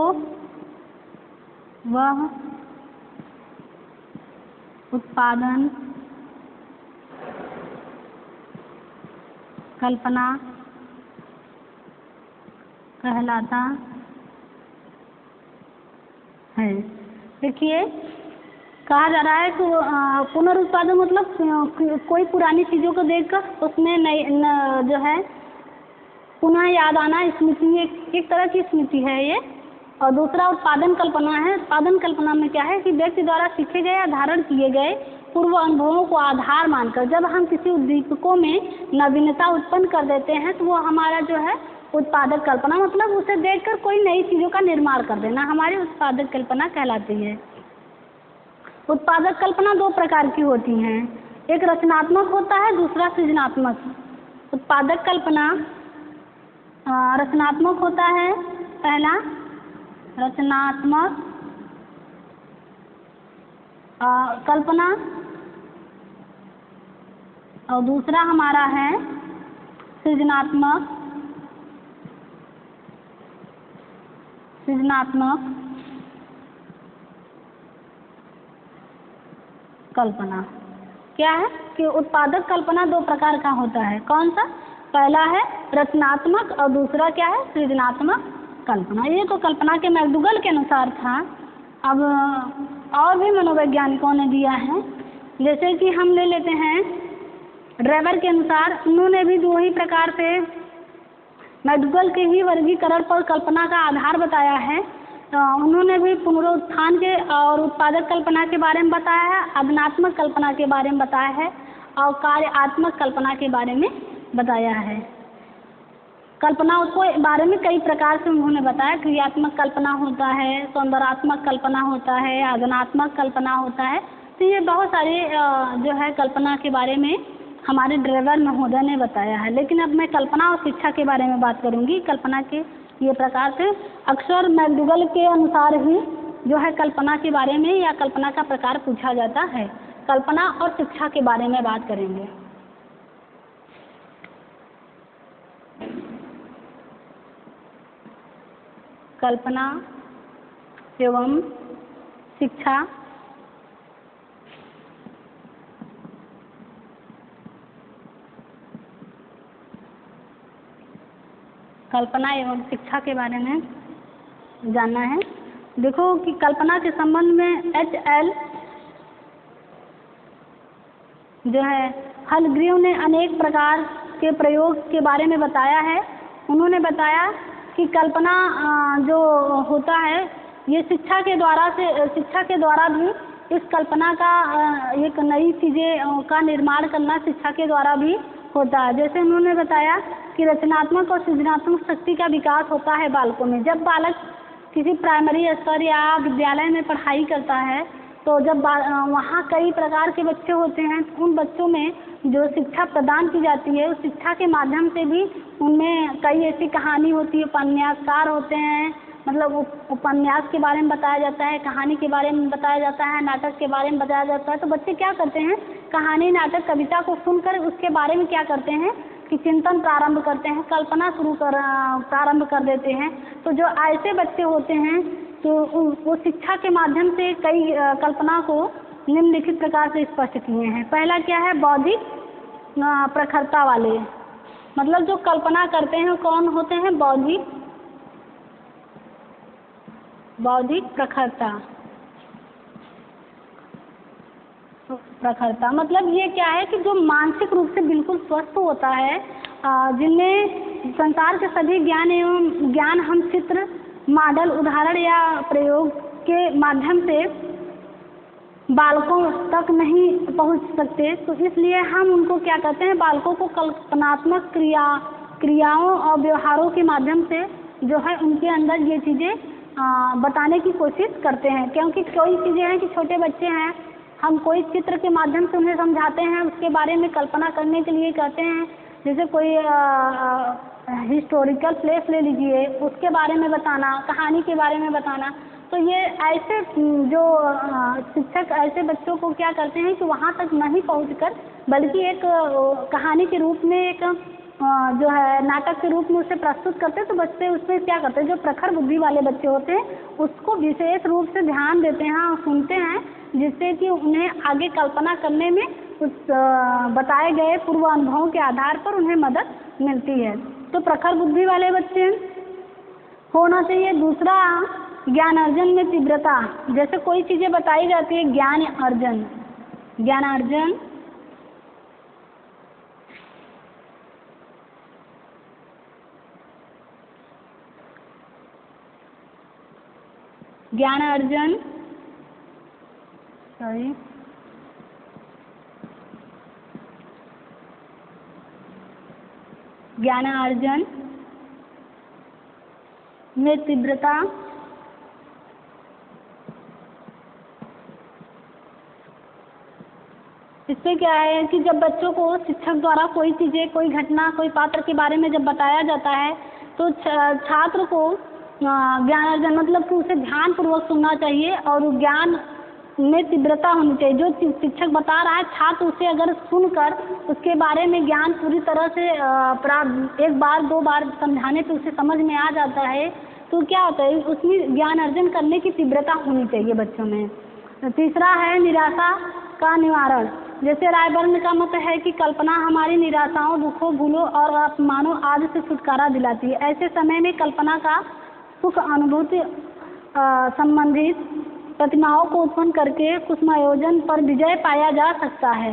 वह उत्पादन कल्पना कहलाता है। देखिए, कहा जा रहा है कि पुनरुत्पादन मतलब कोई पुरानी चीज़ों को देखकर उसमें जो है पुनः याद आना, स्मृति एक तरह की स्मृति है ये। और दूसरा उत्पादन कल्पना है। उत्पादन कल्पना में क्या है कि व्यक्ति द्वारा सीखे गए या धारण किए गए पूर्व अनुभवों को आधार मानकर जब हम किसी उद्दीपकों में नवीनता उत्पन्न कर देते हैं तो वो हमारा जो है उत्पादक कल्पना, मतलब उसे देखकर कोई नई चीज़ों का निर्माण कर देना, हमारी उत्पादक कल्पना कहलाती है। उत्पादक कल्पना दो प्रकार की होती हैं, एक रचनात्मक होता है, दूसरा सृजनात्मक। उत्पादक कल्पना रचनात्मक होता है, पहला रचनात्मक कल्पना और दूसरा हमारा है सृजनात्मक कल्पना। क्या है कि उत्पादक कल्पना दो प्रकार का होता है। कौन सा? पहला है रचनात्मक और दूसरा क्या है? सृजनात्मक कल्पना। ये तो कल्पना के मैकडूगल के अनुसार था। अब और भी मनोवैज्ञानिकों ने दिया है, जैसे कि हम ले लेते हैं ड्राइवर के अनुसार, उन्होंने भी दो ही प्रकार से मैकडूगल के ही वर्गीकरण पर कल्पना का आधार बताया है। तो उन्होंने भी पुनरुत्थान के और उत्पादक कल्पना के बारे में बताया है, आदनात्मक कल्पना के बारे में बताया है और कार्यात्मक कल्पना के बारे में बताया है। कल्पना उसको बारे में कई प्रकार से उन्होंने बताया। क्रियात्मक कल्पना होता है, सौंदर्यात्मक कल्पना होता है, आदनात्मक कल्पना होता है। तो ये बहुत सारे जो है कल्पना के बारे में हमारे ड्राइवर महोदय ने बताया है। लेकिन अब मैं कल्पना और शिक्षा के बारे में बात करूंगी। कल्पना के ये प्रकार से अक्सर मैकडूगल के अनुसार ही जो है कल्पना के बारे में या कल्पना का प्रकार पूछा जाता है। कल्पना और शिक्षा के बारे में बात करेंगे। कल्पना एवं शिक्षा। कल्पना एवं शिक्षा के बारे में जानना है। देखो कि कल्पना के संबंध में HL जो है हलग्रीव ने अनेक प्रकार के प्रयोग के बारे में बताया है। उन्होंने बताया कि कल्पना जो होता है ये शिक्षा के द्वारा भी इस कल्पना का एक नई चीज़ें का निर्माण करना शिक्षा के द्वारा भी होता है। जैसे उन्होंने बताया कि रचनात्मक और सृजनात्मक शक्ति का विकास होता है बालकों में। जब बालक किसी प्राइमरी स्तर या विद्यालय में पढ़ाई करता है तो जब वहाँ कई प्रकार के बच्चे होते हैं, उन बच्चों में जो शिक्षा प्रदान की जाती है उस शिक्षा के माध्यम से भी उनमें कई ऐसी कहानी होती है, उपन्यासकार होते हैं, मतलब उपन्यास के बारे में बताया जाता है, कहानी के बारे में बताया जाता है, नाटक के बारे में बताया जाता है। तो बच्चे क्या करते हैं, कहानी, नाटक, कविता को सुनकर उसके बारे में क्या करते हैं कि चिंतन प्रारंभ करते हैं, कल्पना प्रारंभ कर देते हैं। तो जो ऐसे बच्चे होते हैं तो वो शिक्षा के माध्यम से कई कल्पना को निम्नलिखित प्रकार से स्पष्ट किए हैं। पहला क्या है, बौद्धिक प्रखरता वाले, मतलब जो कल्पना करते हैं कौन होते हैं, बौद्धिक प्रखरता मतलब ये क्या है कि जो मानसिक रूप से बिल्कुल स्वस्थ होता है, जिनमें संसार के सभी ज्ञान हम चित्र, मॉडल, उदाहरण या प्रयोग के माध्यम से बालकों तक नहीं पहुंच सकते। तो इसलिए हम उनको क्या कहते हैं, बालकों को कल्पनात्मक क्रियाओं और व्यवहारों के माध्यम से जो है उनके अंदर ये चीज़ें बताने की कोशिश करते हैं। क्योंकि कोई चीज़ें हैं कि छोटे बच्चे हैं, हम कोई चित्र के माध्यम से उन्हें समझाते हैं, उसके बारे में कल्पना करने के लिए कहते हैं। जैसे कोई हिस्टोरिकल प्लेस ले लीजिए, उसके बारे में बताना, कहानी के बारे में बताना। तो ये ऐसे जो शिक्षक ऐसे बच्चों को क्या करते हैं कि वहाँ तक नहीं पहुँचकर बल्कि एक कहानी के रूप में, एक जो है नाटक के रूप में उसे प्रस्तुत करते हैं। तो बच्चे उसमें क्या करते हैं, जो प्रखर बुद्धि वाले बच्चे होते हैं उसको विशेष रूप से ध्यान देते हैं और सुनते हैं, जिससे कि उन्हें आगे कल्पना करने में उस बताए गए पूर्व अनुभवों के आधार पर उन्हें मदद मिलती है। तो प्रखर बुद्धि वाले बच्चे होना चाहिए। दूसरा, ज्ञान अर्जन में तीव्रता। जैसे कोई चीज़ें बताई जाती है, ज्ञान अर्जन में तीव्रता इससे क्या है कि जब बच्चों को शिक्षक द्वारा कोई चीज़ें, कोई घटना, कोई पात्र के बारे में जब बताया जाता है तो छात्र को ज्ञान अर्जन मतलब कि उसे ध्यानपूर्वक सुनना चाहिए और ज्ञान में तीव्रता होनी चाहिए। जो शिक्षक बता रहा है, छात्र उसे अगर सुनकर उसके बारे में ज्ञान पूरी तरह से एक बार दो बार समझाने पे उसे समझ में आ जाता है, तो क्या होता है उसमें ज्ञान अर्जन करने की तीव्रता होनी चाहिए बच्चों में। तीसरा है निराशा का निवारण। जैसे रायबर्न का मत है कि कल्पना हमारी निराशाओं, दुखों, भूलों और अपमानों आदि से छुटकारा दिलाती है। ऐसे समय में कल्पना का सुख अनुभूति संबंधित प्रतिमाओं को उत्पन्न करके कुसुमायोजन पर विजय पाया जा सकता है।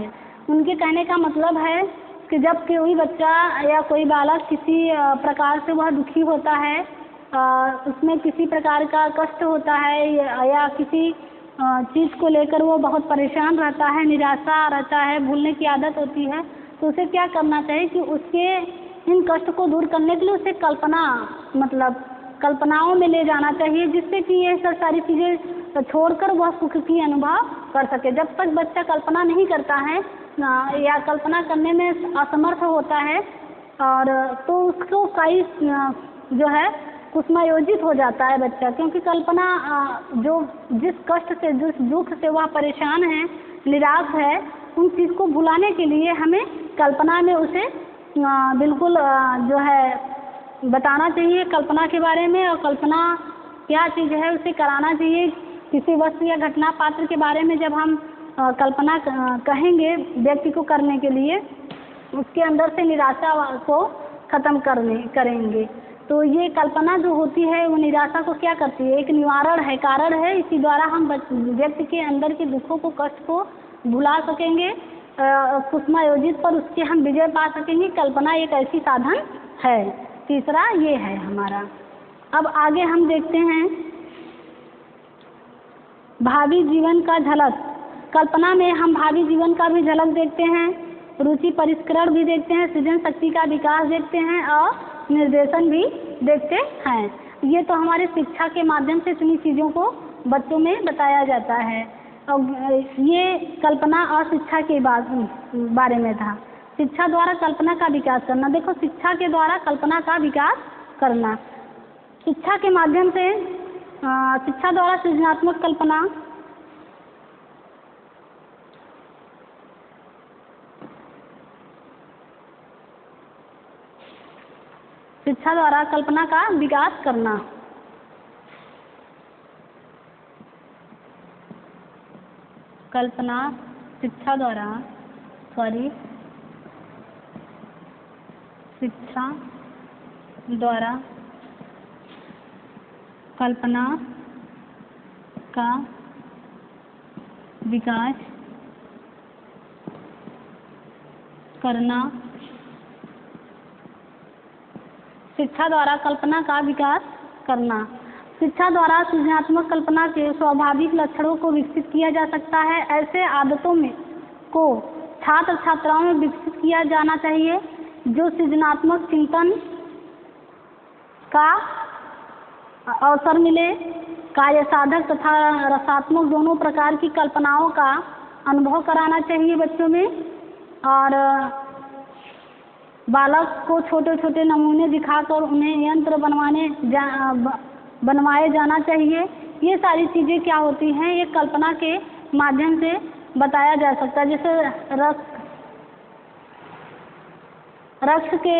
उनके कहने का मतलब है कि जब कोई बच्चा या कोई बालक किसी प्रकार से वह दुखी होता है, उसमें किसी प्रकार का कष्ट होता है या किसी चीज़ को लेकर वो बहुत परेशान रहता है, निराशा रहता है, भूलने की आदत होती है, तो उसे क्या करना चाहिए कि उसके इन कष्ट को दूर करने के लिए उसे कल्पनाओं में ले जाना चाहिए, जिससे कि ये सब सारी चीज़ें छोड़कर वह सुख की अनुभव कर सके। जब तक बच्चा कल्पना नहीं करता है या कल्पना करने में असमर्थ होता है और तो उसको कई जो है कुसुमायोजित हो जाता है बच्चा, क्योंकि कल्पना जो जिस कष्ट से, जिस दुख से वह परेशान है, निराश है उन चीज़ को भुलाने के लिए हमें कल्पना में उसे बिल्कुल जो है बताना चाहिए कल्पना के बारे में, और कल्पना क्या चीज़ है उसे कराना चाहिए। किसी वस्तु या घटना पात्र के बारे में जब हम कल्पना कहेंगे व्यक्ति को करने के लिए, उसके अंदर से निराशा को ख़त्म करेंगे। तो ये कल्पना जो होती है वो निराशा को क्या करती है, एक निवारण है, कारण है। इसी द्वारा हम व्यक्ति के अंदर के दुखों को, कष्ट को भुला सकेंगे, सूक्ष्मायोजित पर उसके हम विजय पा सकेंगे। कल्पना एक ऐसी साधन है। तीसरा ये है हमारा। अब आगे हम देखते हैं भावी जीवन का झलक। कल्पना में हम भावी जीवन का भी झलक देखते हैं, रुचि परिष्करण भी देखते हैं, सृजन शक्ति का विकास देखते हैं और निर्देशन भी देखते हैं। ये तो हमारे शिक्षा के माध्यम से इतनी चीज़ों को बच्चों में बताया जाता है। और ये कल्पना और शिक्षा के बारे में था। शिक्षा द्वारा कल्पना का विकास करना। देखो, शिक्षा के द्वारा कल्पना का विकास करना, शिक्षा के माध्यम से शिक्षा द्वारा सृजनात्मक कल्पना, शिक्षा द्वारा कल्पना का विकास करना। कल्पना शिक्षा द्वारा शिक्षा द्वारा कल्पना का विकास करना। शिक्षा द्वारा कल्पना का विकास करना। शिक्षा द्वारा सृजनात्मक कल्पना के स्वाभाविक लक्षणों को विकसित किया जा सकता है। ऐसे आदतों में को छात्र छात्राओं में विकसित किया जाना चाहिए जो सृजनात्मक चिंतन का अवसर मिले, कार्य साधक तथा रसात्मक दोनों प्रकार की कल्पनाओं का अनुभव कराना चाहिए बच्चों में। और बालक को छोटे छोटे नमूने दिखाकर उन्हें यंत्र बनवाए जाना चाहिए। ये सारी चीज़ें क्या होती हैं, ये कल्पना के माध्यम से बताया जा सकता है। जैसे रक्ष के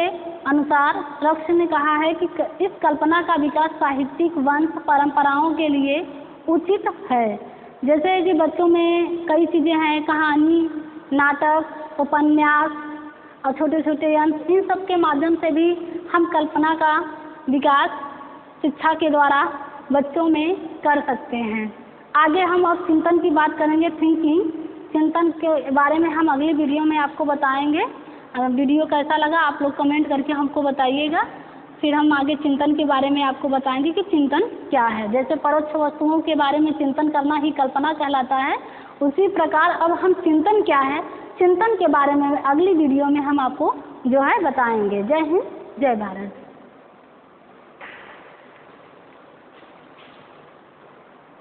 अनुसार रक्ष ने कहा है कि इस कल्पना का विकास साहित्यिक वंश परंपराओं के लिए उचित है। जैसे कि बच्चों में कई चीज़ें हैं, कहानी, नाटक, उपन्यास और छोटे छोटे यंत्र, इन सब के माध्यम से भी हम कल्पना का विकास शिक्षा के द्वारा बच्चों में कर सकते हैं। आगे हम अब चिंतन की बात करेंगे, थिंकिंग। चिंतन के बारे में हम अगली वीडियो में आपको बताएंगे। वीडियो कैसा लगा आप लोग कमेंट करके हमको बताइएगा। फिर हम आगे चिंतन के बारे में आपको बताएंगे कि चिंतन क्या है। जैसे परोक्ष वस्तुओं के बारे में चिंतन करना ही कल्पना कहलाता है, उसी प्रकार अब हम चिंतन क्या है, चिंतन के बारे में अगली वीडियो में हम आपको जो है बताएंगे। जय हिंद, जय भारत।